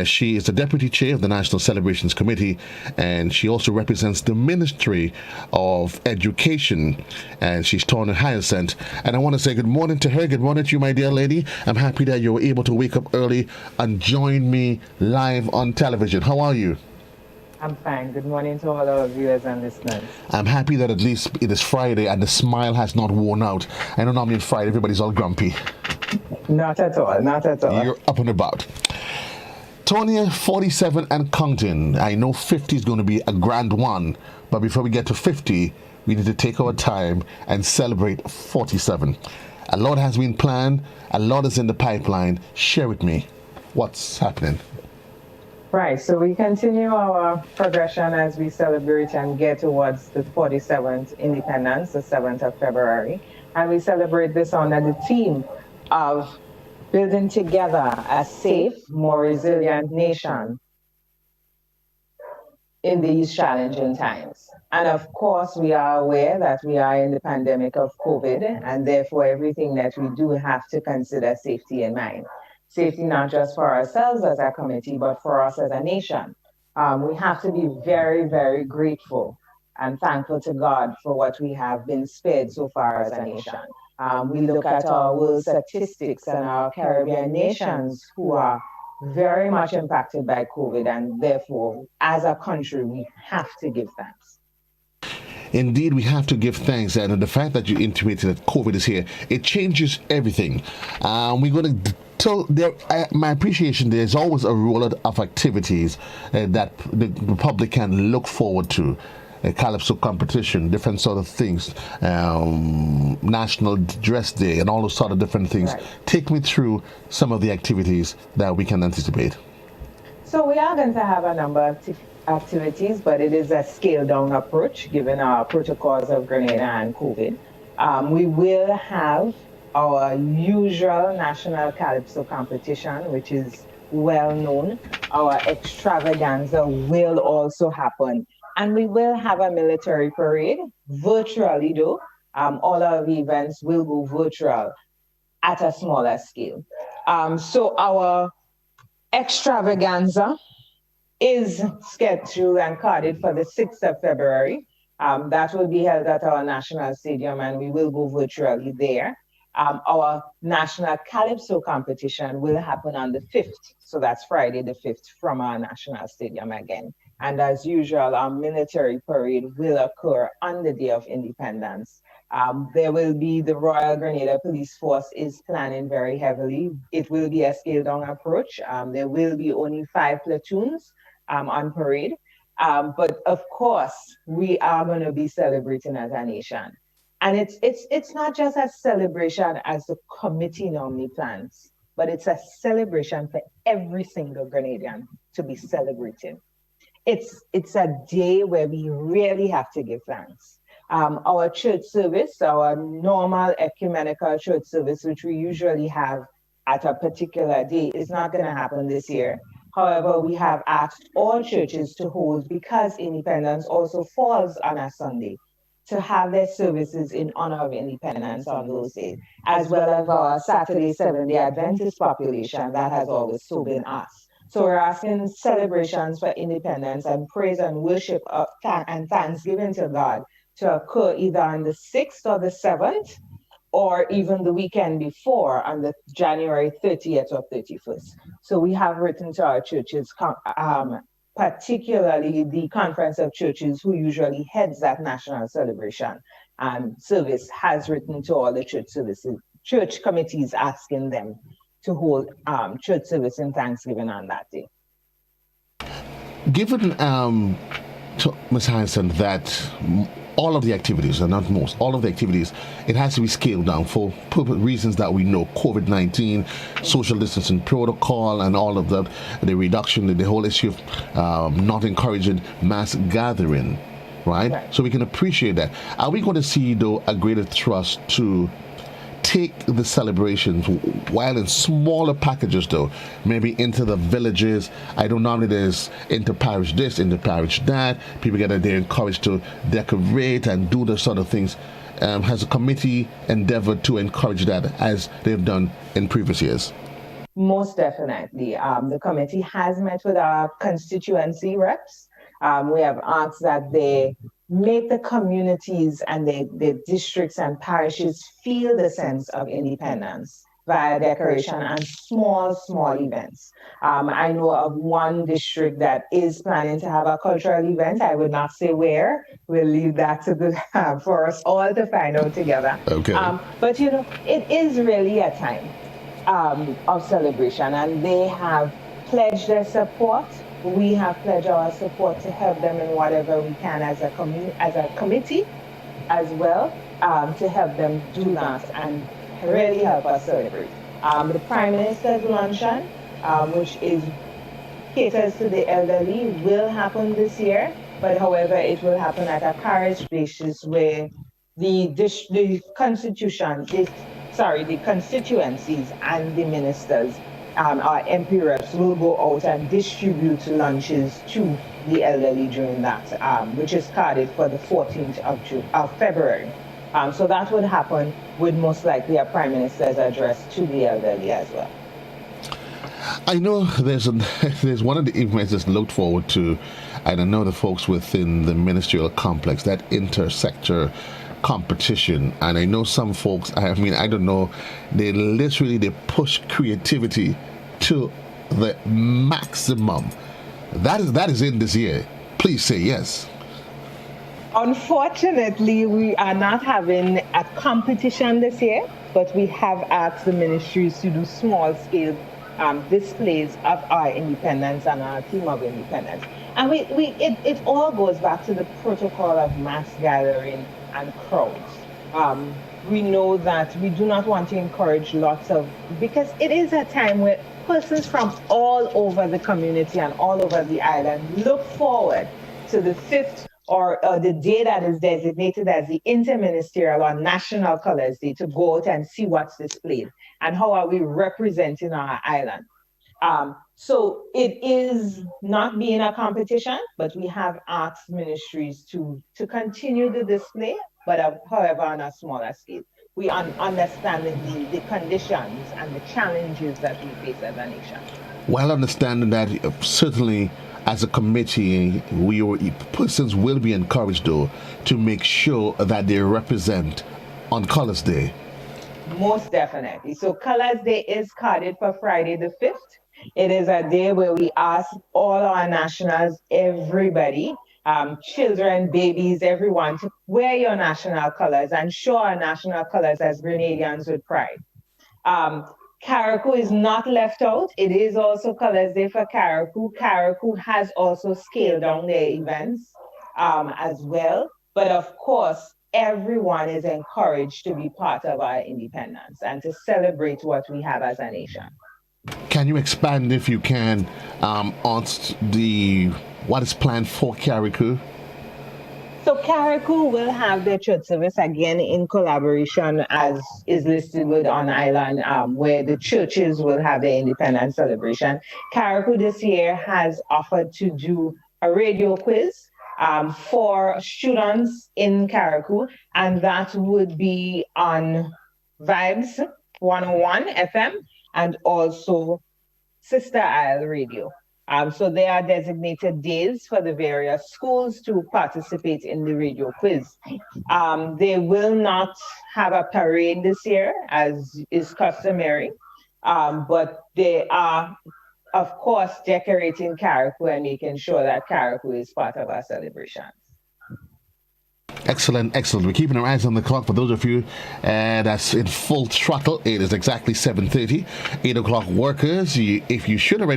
she is the Deputy Chair of the National Celebrations Committee, and she also represents the Ministry of Education, and she's Tonya Hyacinth. And I want to say good morning to her. Good morning to you, my dear lady. I'm happy that you were able to wake up early and join me live on television. How are you? I'm fine. Good morning to all our viewers and listeners. I'm happy that at least it is Friday and the smile has not worn out. I know normally on Friday everybody's all grumpy. Not at all. Not at all. You're up and about. Tonia, 47 and counting. I know 50 is going to be a grand one, but before we get to 50, we need to take our time and celebrate 47. A lot has been planned. A lot is in the pipeline. Share with me what's happening. Right. So we continue our progression as we celebrate and get towards the 47th independence, the 7th of February. And we celebrate this under the theme of building together a safe, more resilient nation in these challenging times. And of course, we are aware that we are in the pandemic of COVID, and therefore everything that we do have to consider safety in mind. Safety not just for ourselves as a committee, but for us as a nation. We have to be very, very grateful and thankful to God for what we have been spared so far as a nation. We look at our world statistics and our Caribbean nations who are very much impacted by COVID, and therefore, as a country, we have to give thanks. Indeed, we have to give thanks, and the fact that you intimated that COVID is here, it changes everything. We're going to tell my appreciation. There's always a roll of activities that the public can look forward to. A calypso competition, different sort of things, National Dress Day, and all those sort of different things. Right. Take me through some of the activities that we can anticipate. So we are going to have a number of activities, but it is a scaled-down approach given our protocols of Grenada and COVID. We will have our usual National Calypso competition, which is well known. Our extravaganza will also happen. And we will have a military parade, virtually though. All our events will go virtual at a smaller scale. So our extravaganza is scheduled and carded for the 6th of February. That will be held at our National Stadium, and we will go virtually there. Our National Calypso competition will happen on the 5th. So that's Friday the 5th from our National Stadium again. And as usual, our military parade will occur on the day of independence. There will be the Royal Grenada Police Force is planning very heavily. It will be a scaled-down approach. There will be only 5 platoons on parade. But of course, we are going to be celebrating as a nation. And it's not just a celebration as the committee normally plans, but it's a celebration for every single Grenadian to be celebrating. It's a day where we really have to give thanks. Our church service, our normal ecumenical church service, which we usually have at a particular day, is not going to happen this year. However, we have asked all churches to hold, because independence also falls on a Sunday, to have their services in honor of independence on those days, as well as our Saturday Seventh-day Adventist population that has always so been asked. So we're asking celebrations for independence and praise and worship and thanksgiving to God to occur either on the 6th or the 7th, or even the weekend before on the January 30th or 31st. So we have written to our churches particularly the Conference of Churches, who usually heads that national celebration service, has written to all the church committees asking them to hold church service in Thanksgiving on that day. Given Ms. Hyacinth, that all of the activities, and not most, all of the activities, it has to be scaled down for reasons that we know, COVID-19, social distancing protocol, and all of that, the reduction, the whole issue of not encouraging mass gathering, right? So we can appreciate that. Are we going to see, though, a greater thrust to take the celebrations, while in smaller packages, though, maybe into the villages? I don't know if there's inter-parish this, inter-parish that. People they're encouraged to decorate and do those sort of things. Has the committee endeavored to encourage that as they've done in previous years? Most definitely. The committee has met with our constituency reps. We have asked that they make the communities and the districts and parishes feel the sense of independence via decoration and small events. I know of one district that is planning to have a cultural event. I would not say where. We'll leave that to for us all to find out together. Okay. But it is really a time of celebration, and they have pledged their support. We have pledged our support to help them in whatever we can as a committee as well, to help them do that and really help us celebrate. The Prime Minister's luncheon, which caters to the elderly, will happen this year, but however, it will happen at a parish basis where the constituencies and the ministers, our MP reps, will go out and distribute lunches to the elderly during that, which is carded for the 14th of February. So that would happen with most likely a Prime Minister's address to the elderly as well. I know there's one of the events that's looked forward to, and I know the folks within the ministerial complex, that intersector competition, and I know some folks, I don't know, they push creativity to the maximum. That is in this year. Please say yes. Unfortunately, we are not having a competition this year, but we have asked the ministries to do small-scale displays of our independence and our theme of independence. And it all goes back to the protocol of mass gathering and crowds. We know that we do not want to encourage because it is a time where persons from all over the community and all over the island look forward to the 5th or the day that is designated as the Interministerial or National Colors Day, to go out and see what's displayed and how are we representing our island. So it is not being a competition, but we have asked ministries to continue the display, but however on a smaller scale. We understand the conditions and the challenges that we face as a nation. Well, understanding that, certainly as a committee, persons will be encouraged, though, to make sure that they represent on Colors Day. Most definitely. So Colors Day is carded for Friday the 5th. It is a day where we ask all our nationals, everybody, children, babies, everyone, to wear your national colors and show our national colors as Grenadians with pride. Carriacou is not left out. It is also Colors Day for Carriacou. Carriacou has also scaled down their events as well. But of course, everyone is encouraged to be part of our independence and to celebrate what we have as a nation. Can you expand, if you can, on what is planned for Carriacou? So Carriacou will have their church service again in collaboration, as is listed with On Island, where the churches will have their independence celebration. Carriacou this year has offered to do a radio quiz for students in Carriacou, and that would be on Vibes 101 FM and also Sister Isle Radio. So there are designated days for the various schools to participate in the radio quiz. They will not have a parade this year, as is customary, but they are of course, decorating Carriacou and making sure that Carriacou is part of our celebrations. Excellent, excellent. We're keeping our eyes on the clock. For those of you that's in full throttle, it is exactly 7:30. 8 o'clock workers, you should have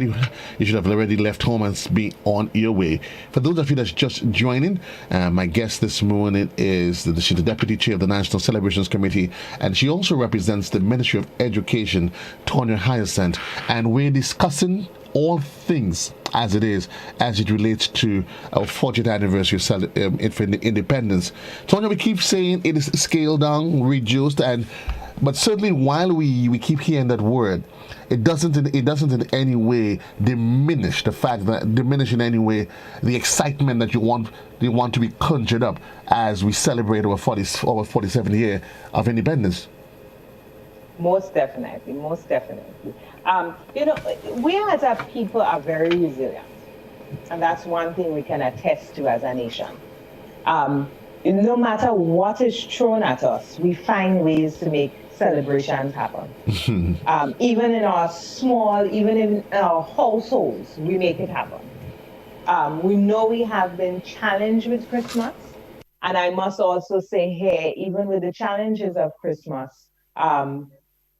already left home and be on your way. For those of you that's just joining, my guest this morning is she's the Deputy Chair of the National Celebrations Committee, and she also represents the Ministry of Education, Tonya Hyacinth, and we're discussing all things as it relates to our 40th anniversary of independence. Tonya, we keep saying it is scaled down, reduced, but certainly while we keep hearing that word, it doesn't in any way diminish in any way the excitement that you want to be conjured up as we celebrate our 47th year of independence. Most definitely. We as a people are very resilient, and that's one thing we can attest to as a nation. No matter what is thrown at us, we find ways to make celebrations happen. Even in our households, we make it happen. We know we have been challenged with Christmas, and I must also say here, even with the challenges of Christmas,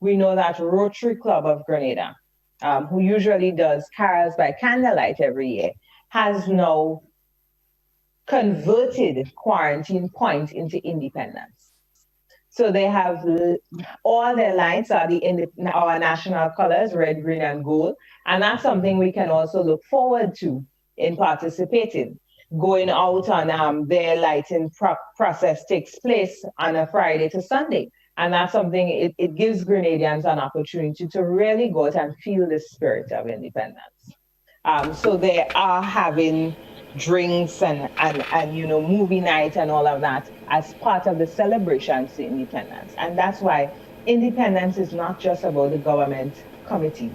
we know that Rotary Club of Grenada, who usually does carols by candlelight every year, has now converted Quarantine Point into Independence. So they have all their lights are our national colors, red, green, and gold, and that's something we can also look forward to in participating. Going out on their lighting process takes place on a Friday to Sunday. And that's something, it gives Grenadians an opportunity to really go out and feel the spirit of independence. So they are having drinks and movie night and all of that as part of the celebrations to independence. And that's why independence is not just about the government committee,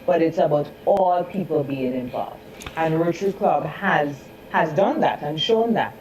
but it's about all people being involved. And Rotary Club has done that and shown that.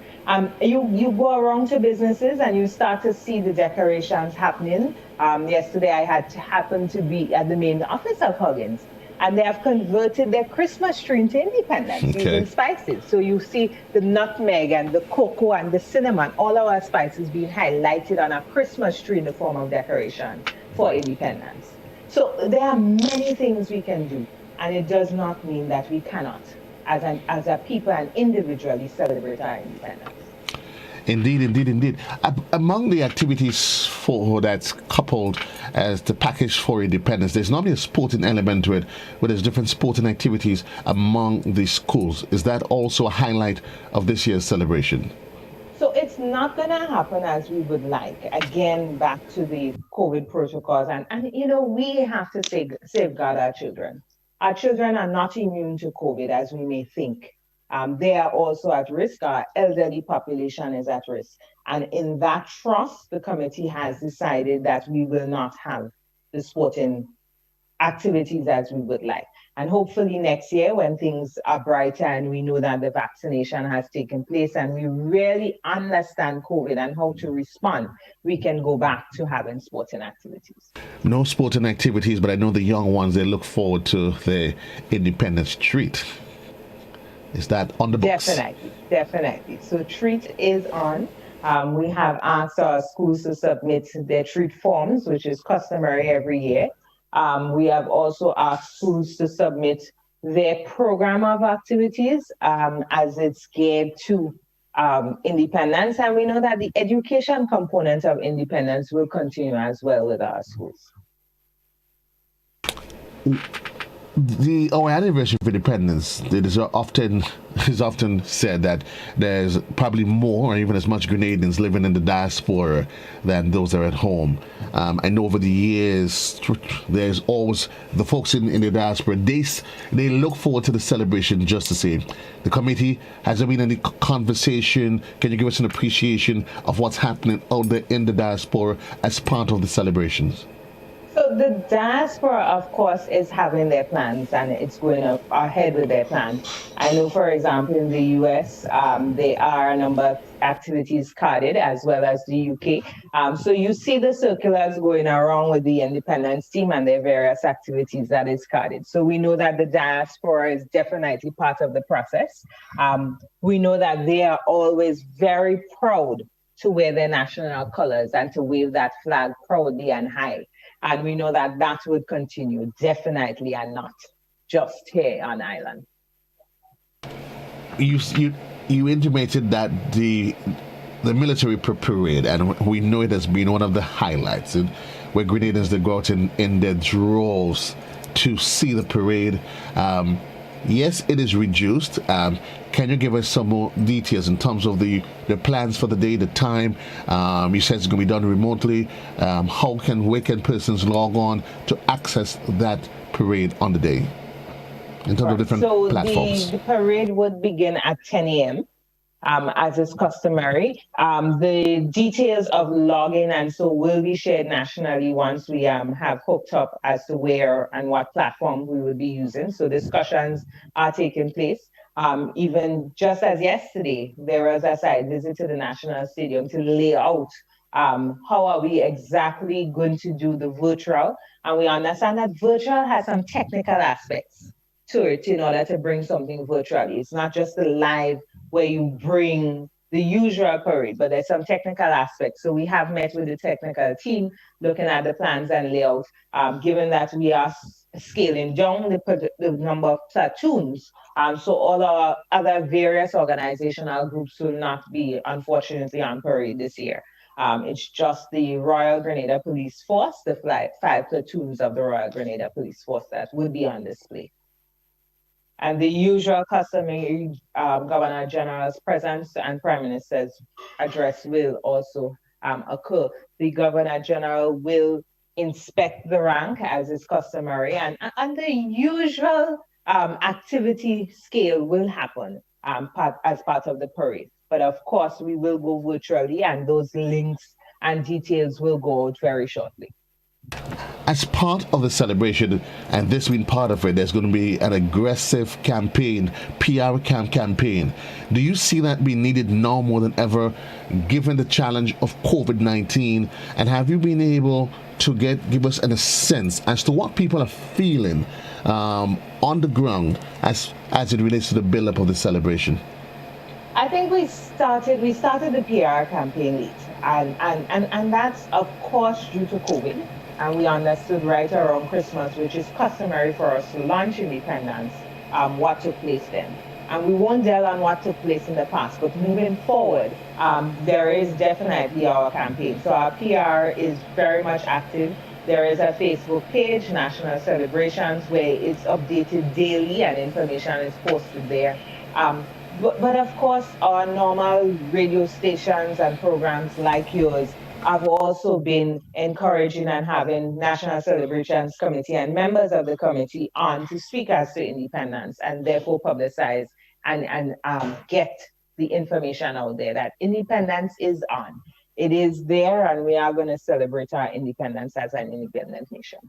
You go around to businesses and you start to see the decorations happening. Yesterday I happened to be at the main office of Huggins, and they have converted their Christmas tree into Independence using spices. So you see the nutmeg and the cocoa and the cinnamon, all our spices being highlighted on a Christmas tree in the form of decoration for Independence. So there are many things we can do, and it does not mean that we cannot, as a people and individually, celebrate our independence. Indeed. Among the activities that's coupled as the package for independence, there's normally a sporting element to it, where there's different sporting activities among the schools. Is that also a highlight of this year's celebration? So it's not going to happen as we would like. Again, back to the COVID protocols. And we have to safeguard our children. Our children are not immune to COVID as we may think. They are also at risk. Our elderly population is at risk. And in that trust, the committee has decided that we will not have the sporting activities as we would like. And hopefully next year, when things are brighter and we know that the vaccination has taken place and we really understand COVID and how to respond, we can go back to having sporting activities. No sporting activities, but I know the young ones, they look forward to the Independence treat. Is that on the books? Definitely. So treat is on. We have asked our schools to submit their treat forms, which is customary every year. We have also asked schools to submit their program of activities as it's geared to independence. And we know that the education component of independence will continue as well with our schools. Our anniversary of independence, it is often said that there's probably more or even as much Grenadians living in the diaspora than those that are at home. I know over the years, there's always the folks in the diaspora, they look forward to the celebration just the same. The committee, has there been any conversation? Can you give us an appreciation of what's happening out there in the diaspora as part of the celebrations? So So the diaspora, of course, is having their plans and it's going up ahead with their plans. I know, for example, in the US, there are a number of activities carded as well as the UK. So you see the circulars going around with the independence team and their various activities that is carded. So we know that the diaspora is definitely part of the process. We know that they are always very proud to wear their national colors and to wave that flag proudly and high. And we know that that would continue, definitely, and not just here on island. You intimated that the military parade, and we know it has been one of the highlights, where Grenadians they go out in their droves to see the parade. Yes, it is reduced. Can you give us some more details in terms of the plans for the day, the time? You said it's going to be done remotely. Where can persons log on to access that parade on the day in terms of different platforms? The parade would begin at 10 a.m. As is customary. The details of login and so will be shared nationally once we have hooked up as to where and what platform we will be using. So discussions are taking place. Even just as yesterday, there was a site visit to the National Stadium to lay out how are we exactly going to do the virtual. And we understand that virtual has some technical aspects to it in order to bring something virtually. It's not just the live where you bring the usual parade, but there's some technical aspects. So we have met with the technical team looking at the plans and layout, given that we are scaling down the number of platoons. So all our other various organizational groups will not be, unfortunately, on parade this year. It's just the Royal Grenada Police Force, the 5 platoons of the Royal Grenada Police Force that will be on display. And the usual customary Governor General's presence and Prime Minister's address will also occur. The Governor General will inspect the rank as is customary, and the usual activity scale will happen as part of the parade. But of course, we will go virtually, and those links and details will go out very shortly. As part of the celebration, and this being part of it, there's going to be an aggressive campaign, PR campaign. Do you see that being needed now more than ever, given the challenge of COVID-19? And have you been able to give us a sense as to what people are feeling on the ground as it relates to the build-up of the celebration? I think we started the PR campaign late, and that's of course due to COVID. And we understood right around Christmas, which is customary for us to launch independence, what took place then. And we won't dwell on what took place in the past, but moving forward, there is definitely our campaign. So our PR is very much active. There is a Facebook page, National Celebrations, where it's updated daily and information is posted there. But of course, our normal radio stations and programs like yours have also been encouraging and having National Celebrations Committee and members of the committee on to speak as to independence and therefore publicize and get the information out there that independence is on. It is there, and we are going to celebrate our independence as an independent nation.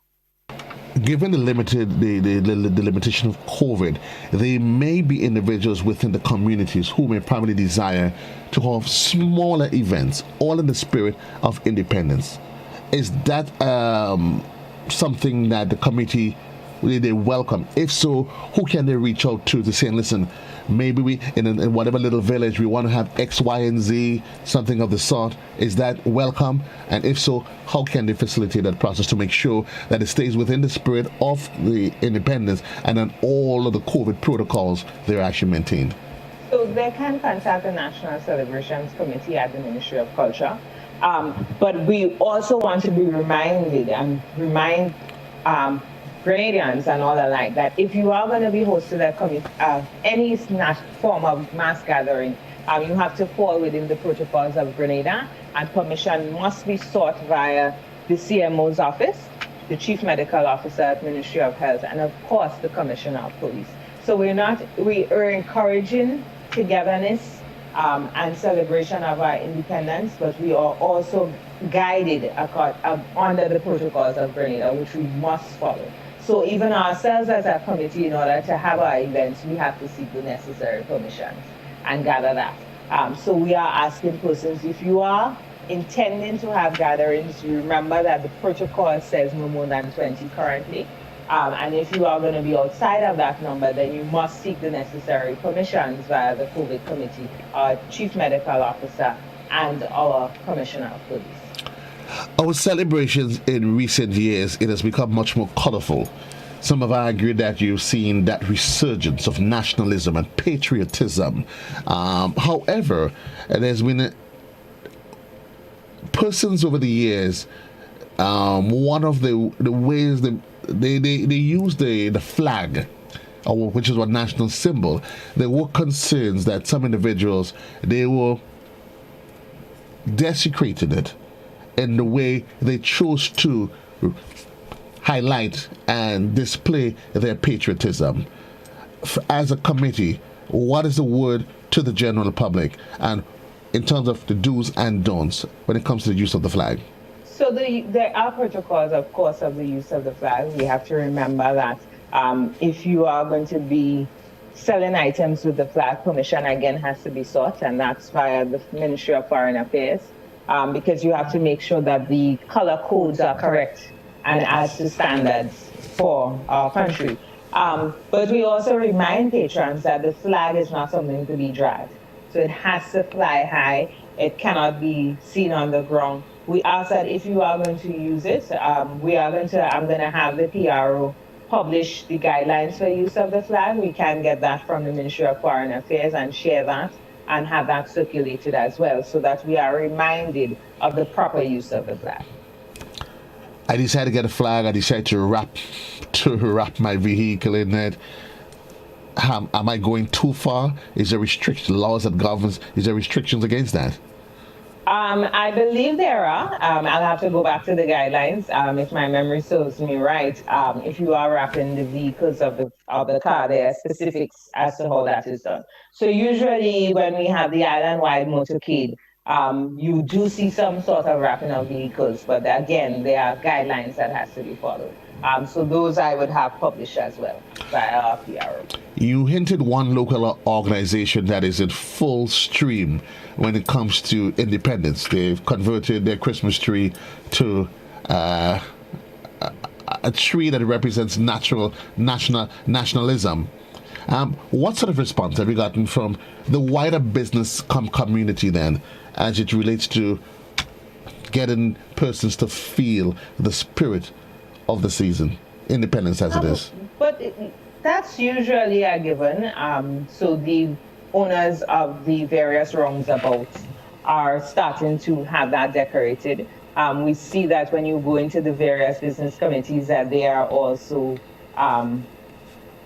Given the limitation of COVID, there may be individuals within the communities who may probably desire to have smaller events, all in the spirit of independence. Is that something that the committee they welcome? If so, who can they reach out to say, listen, maybe we in whatever little village we want to have X, Y, and Z, something of the sort? Is that welcome? And if so, how can they facilitate that process to make sure that it stays within the spirit of the independence and then all of the COVID protocols they're actually maintained? So they can contact the National Celebrations Committee at the Ministry of Culture. But we also want to be reminded and remind Grenadians and all alike that if you are going to be hosted at any form of mass gathering, you have to fall within the protocols of Grenada, and permission must be sought via the CMO's office, the Chief Medical Officer at Ministry of Health, and of course the Commissioner of Police. So we are encouraging togetherness and celebration of our independence, but we are also guided under the protocols of Grenada, which we must follow. So even ourselves as a committee, in order to have our events, we have to seek the necessary permissions and gather that. So we are asking persons, if you are intending to have gatherings, remember that the protocol says no more than 20 currently. And if you are going to be outside of that number, then you must seek the necessary permissions via the COVID committee, our chief medical officer, and our commissioner of police. Our celebrations in recent years, it has become much more colorful. Some have argued that you've seen that resurgence of nationalism and patriotism. However, there's been persons over the years, one of the ways they use the flag, which is a national symbol. There were concerns that some individuals, they were desecrating it in the way they chose to highlight and display their patriotism. As a committee, what is the word to the general public, and in terms of the do's and don'ts when it comes to the use of the flag? So there are protocols, of course, of the use of the flag. We have to remember that if you are going to be selling items with the flag, permission again has to be sought, and that's via the Ministry of Foreign Affairs, because you have to make sure that the color codes are correct and as to standards for our country. But we also remind patrons that the flag is not something to be dragged. So it has to fly high. It cannot be seen on the ground. We ask that if you are going to use it, I'm going to have the PRO publish the guidelines for use of the flag. We can get that from the Ministry of Foreign Affairs and share that and have that circulated as well, so that we are reminded of the proper use of the flag. I decided to get a flag. I decided to wrap my vehicle in it. Am I going too far? Is there laws that governs? Is there restrictions against that? I believe there are. I'll have to go back to the guidelines. If my memory serves me right, if you are wrapping the vehicles of the car, there are specifics as to how that is done. So usually when we have the island-wide motorcade, you do see some sort of wrapping of vehicles, but again, there are guidelines that has to be followed. So those I would have published as well by our PRO. You hinted one local organization that is in full stream when it comes to independence. They've converted their Christmas tree to a tree that represents nationalism. What sort of response have you gotten from the wider business community then, as it relates to getting persons to feel the spirit of the season, independence as it is? But that's usually a given. So the owners of the various roundabouts are starting to have that decorated. We see that when you go into the various business committees that they are also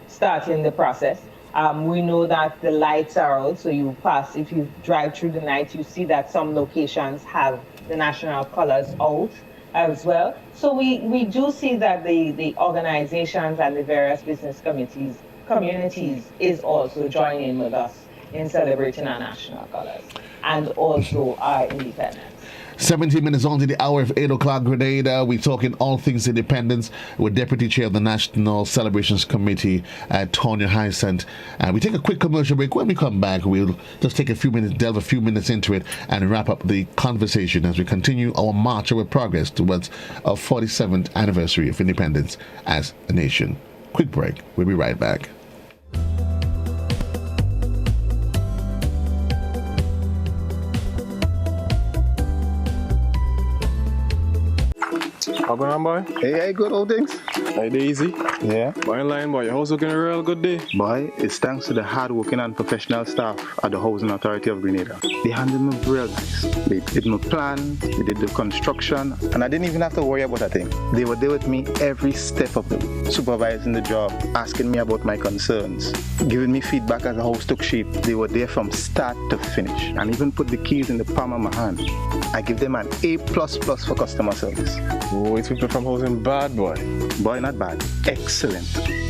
starting the process. We know that the lights are out, so you pass, if you drive through the night, you see that some locations have the national colors out as well. So we do see that the organizations and the various business communities is also joining with us in celebrating our national colors and also our independence. 17 minutes on to the hour of 8 o'clock, Grenada. We're talking all things independence with Deputy Chair of the National Celebrations Committee, Tonya Hyacinth. We take a quick commercial break. When we come back, we'll just take a few minutes, delve a few minutes into it, and wrap up the conversation as we continue our march, our progress towards our 47th anniversary of independence as a nation. Quick break. We'll be right back. How going on, boy? Hey, good old things. Hey, Daisy. Yeah. Boy, in line, boy. Your house looking a real good day. Boy, it's thanks to the hard-working and professional staff at the Housing Authority of Grenada. They handled me real nice. They did my plan, they did the construction, and I didn't even have to worry about a thing. They were there with me every step of the way, supervising the job, asking me about my concerns, giving me feedback as the house took shape. They were there from start to finish, and even put the keys in the palm of my hand. I give them an A++ for customer service. Oh, it's people from housing bad, boy. Boy, Boy, not bad. Excellent.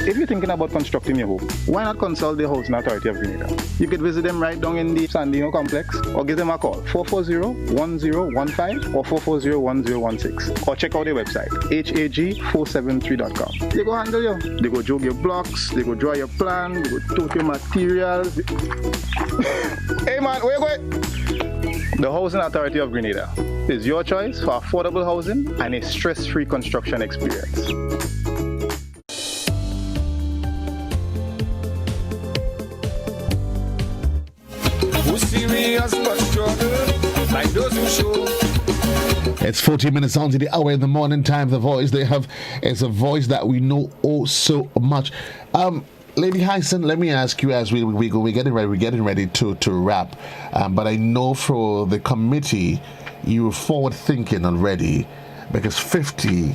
If you're thinking about constructing your home, why not consult the Housing Authority of Grenada? You could visit them right down in the Sandino complex or give them a call 440-1015 or 440-1016 or check out their website hag473.com. They go handle you. They go jog your blocks, they go draw your plan, they go tote your materials. Hey man, where you going? The Housing Authority of Grenada is your choice for affordable housing and a stress-free construction experience. It's 40 minutes on to the hour in the morning time. The voice they have is a voice that we know oh so much. Lady Hyacinth, let me ask you as we're getting ready to wrap. But I know for the committee, you were forward thinking already because 50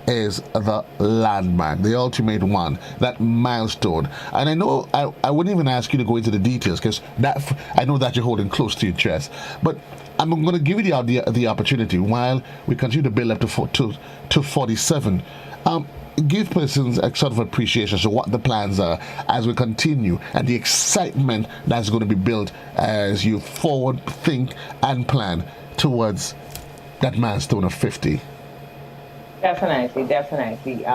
is the landmark, the ultimate one, that milestone. And I know I wouldn't even ask you to go into the details because that I know that you're holding close to your chest. But I'm going to give you the opportunity while we continue to build up to 47. Give persons a sort of appreciation as to what the plans are as we continue and the excitement that's going to be built as you forward think and plan towards that milestone of 50. Definitely.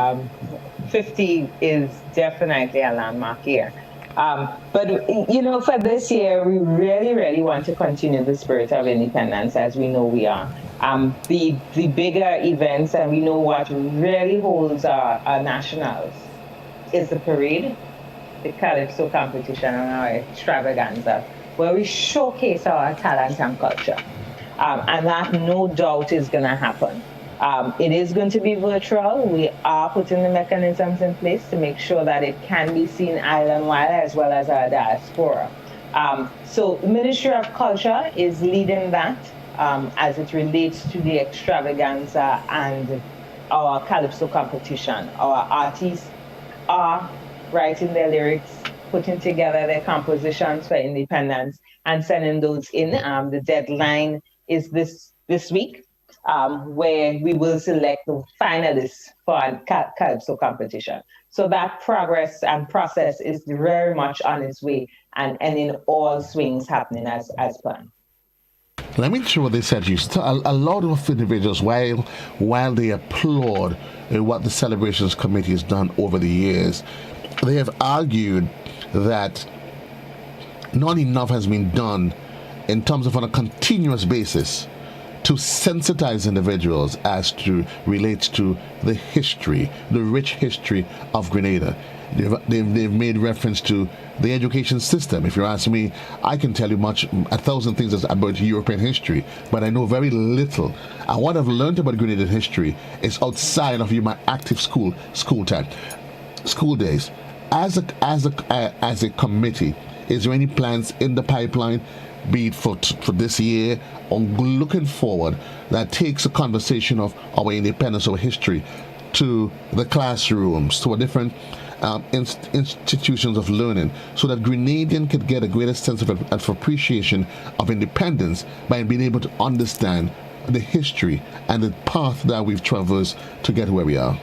50 is definitely a landmark year. But, for this year, we really want to continue the spirit of independence as we know we are. The bigger events, and we know what really holds our nationals, is the parade, the Calypso competition, and our extravaganza, where we showcase our talent and culture. And that no doubt is going to happen. It is going to be virtual. We are putting the mechanisms in place to make sure that it can be seen island-wide as well as our diaspora. So the Ministry of Culture is leading that as it relates to the extravaganza and our Calypso competition. Our artists are writing their lyrics, putting together their compositions for independence and sending those in. The deadline is this week. Where we will select the finalists for a Calypso competition. So that progress and process is very much on its way and in all swings happening as planned. Let me show what they said. A lot of individuals, while they applaud what the celebrations committee has done over the years, they have argued that not enough has been done in terms of on a continuous basis to sensitize individuals as to relates to the history, the rich history of Grenada. They've made reference to the education system. If you're asking me, I can tell you 1,000 things about European history, but I know very little. And what I've learned about Grenadian history is outside of my active school days. As a committee, is there any plans in the pipeline, be it for this year or looking forward, that takes a conversation of our independence, our history, to the classrooms, to a different institutions of learning, so that Grenadian could get a greater sense of appreciation of independence by being able to understand the history and the path that we've traversed to get where we are?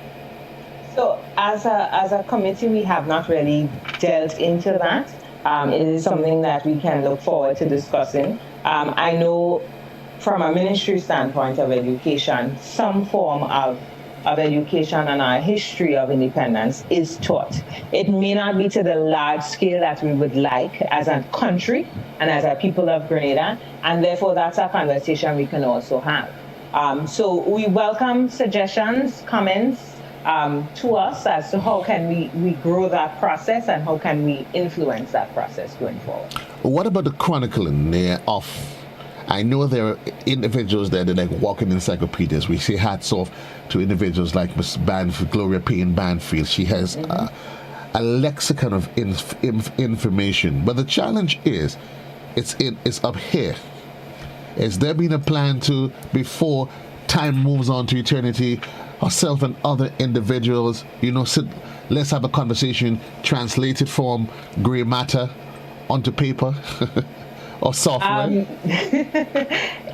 So as a committee, we have not really delved into that. It is something that we can look forward to discussing. I know from a ministry standpoint of education, some form of education and our history of independence is taught. It may not be to the large scale that we would like as a country and as a people of Grenada, and therefore that's a conversation we can also have. So we welcome suggestions, comments, to us as to how can we grow that process and how can we influence that process going forward. What about the chronicling of, I know there are individuals there that are like walking encyclopedias. We say hats off to individuals like Ms. Gloria Payne Banfield. She has a lexicon of information. But the challenge is, it's up here. Has there been a plan to, before time moves on to eternity, ourselves and other individuals, let's have a conversation, translate it from grey matter onto paper or software?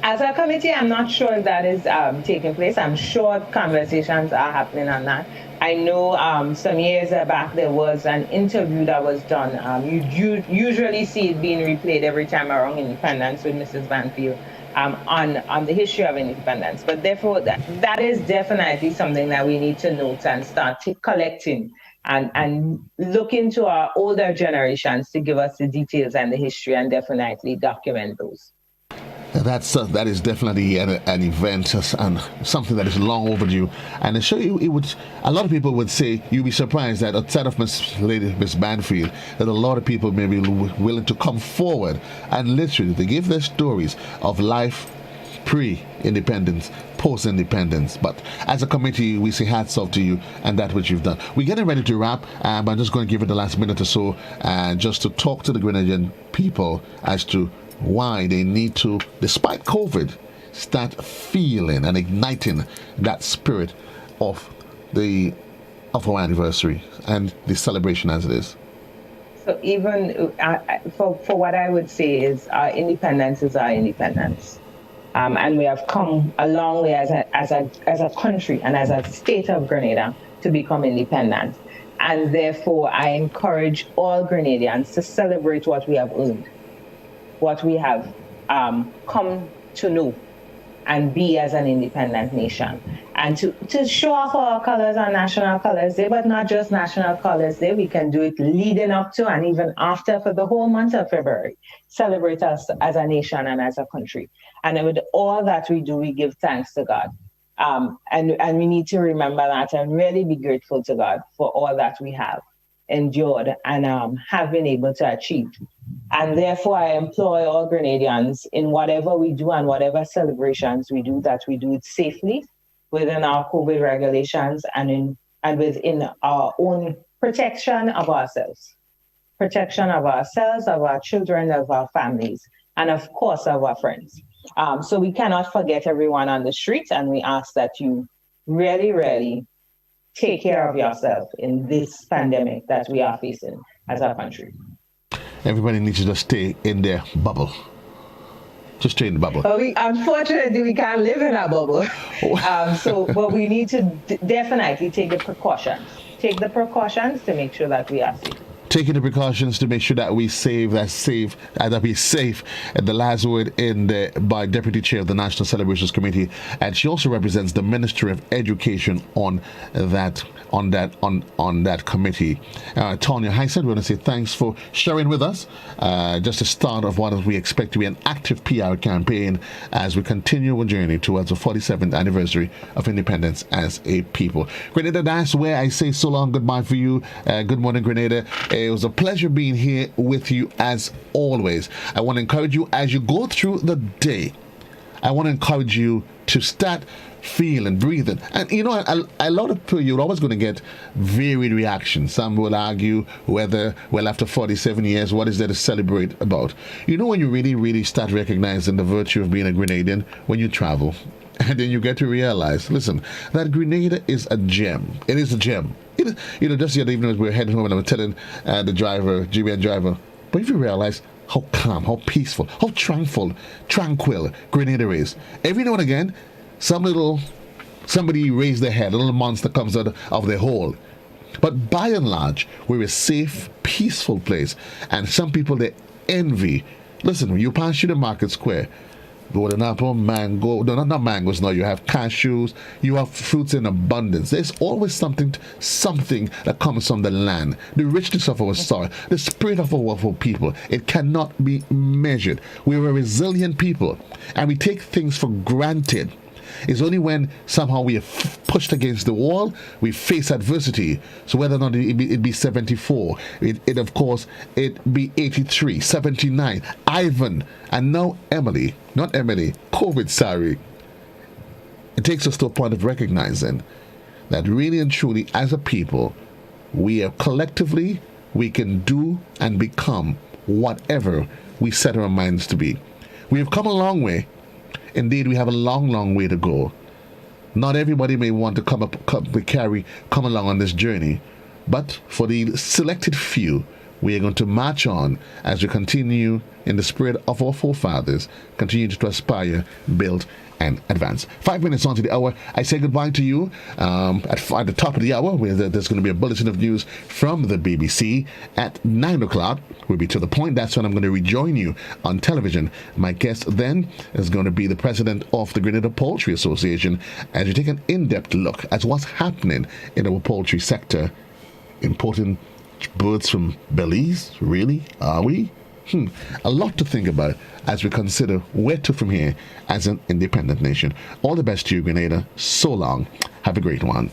As a committee, I'm not sure if that is taking place. I'm sure conversations are happening on that. I know some years back there was an interview that was done. You usually see it being replayed every time around Independence with Mrs. Banfield on the history of independence. But therefore, that is definitely something that we need to note and start collecting and look into our older generations to give us the details and the history and definitely document those. That is definitely an event and something that is long overdue. And I show you, a lot of people would say you'd be surprised that outside of Miss Banfield, that a lot of people may be willing to come forward and literally to give their stories of life pre-independence, post-independence. But as a committee, we say hats off to you and that which you've done. We're getting ready to wrap, but I'm just going to give it the last minute or so just to talk to the Grenadian people as to why they need to, despite COVID, start feeling and igniting that spirit of our anniversary and the celebration as it is. So even for what I would say is our independence is our independence. And we have come a long way as a country and as a state of Grenada to become independent. And therefore, I encourage all Grenadians to celebrate what we have earned, what we have come to know and be as an independent nation. And to show off our colors on National Colors Day, but not just National Colors Day, we can do it leading up to and even after for the whole month of February. Celebrate us as a nation and as a country. And with all that we do, we give thanks to God. And we need to remember that and really be grateful to God for all that we have endured and have been able to achieve. And therefore, I employ all Grenadians in whatever we do and whatever celebrations we do, that we do it safely within our COVID regulations and within our own protection of ourselves. Protection of ourselves, of our children, of our families, and of course, of our friends. So we cannot forget everyone on the streets, and we ask that you really, really take care of yourself in this pandemic that we are facing as a country. Everybody needs to just stay in their bubble. Just stay in the bubble. But unfortunately, we can't live in a bubble. But we need to definitely take the precautions. Take the precautions to make sure that we are safe. Taking the precautions to make sure that we that we safe. And the last word by Deputy Chair of the National Celebrations Committee, and she also represents the Ministry of Education on that committee. Tonya, Hyacinth, we want to say thanks for sharing with us. Just the start of what we expect to be an active PR campaign as we continue our journey towards the 47th anniversary of independence as a people. Grenada, that's where I say so long, goodbye for you. Good morning, Grenada. It was a pleasure being here with you as always. I want to encourage you as you go through the day. I want to encourage you to start feeling, breathing. And you know, a lot of people, you're always going to get varied reactions. Some will argue whether, well, after 47 years, what is there to celebrate about? You know, when you really, really start recognizing the virtue of being a Grenadian, when you travel, and then you get to realize, listen, that Grenada is a gem. It is a gem. You know, just the other evening as we were heading home, and I was telling the driver, GBN driver, but if you realize how calm, how peaceful, how tranquil Grenada is. Every now and again, somebody raised their head, a little monster comes out of their hole. But by and large, we're a safe, peaceful place. And some people, they envy. Listen, when you pass through the market square, golden apple, mango, no, not mangoes, no, you have cashews, you have fruits in abundance. There's always something that comes from the land, the richness of our soil, the spirit of our people. It cannot be measured. We're a resilient people, and we take things for granted. It's only when somehow we are pushed against the wall, we face adversity. So whether or not it be 74, of course, it be 83, 79, Ivan, and now Emily, not Emily, COVID, sorry. It takes us to a point of recognizing that really and truly, as a people, we are collectively, we can do and become whatever we set our minds to be. We have come a long way. Indeed, we have a long, long way to go. Not everybody may want to come along on this journey, but for the selected few, we are going to march on as we continue in the spirit of our forefathers, continue to aspire, build, and advance. 5 minutes on to the hour. I say goodbye to you at the top of the hour, where there's going to be a bulletin of news from the BBC. At 9 o'clock, we'll be to the point. That's when I'm going to rejoin you on television. My guest then is going to be the president of the Grenada Poultry Association, as we take an in-depth look at what's happening in our poultry sector. Importing birds from Belize? Really? Are we? A lot to think about as we consider where to from here as an independent nation. All the best to you, Grenada. So long. Have a great one.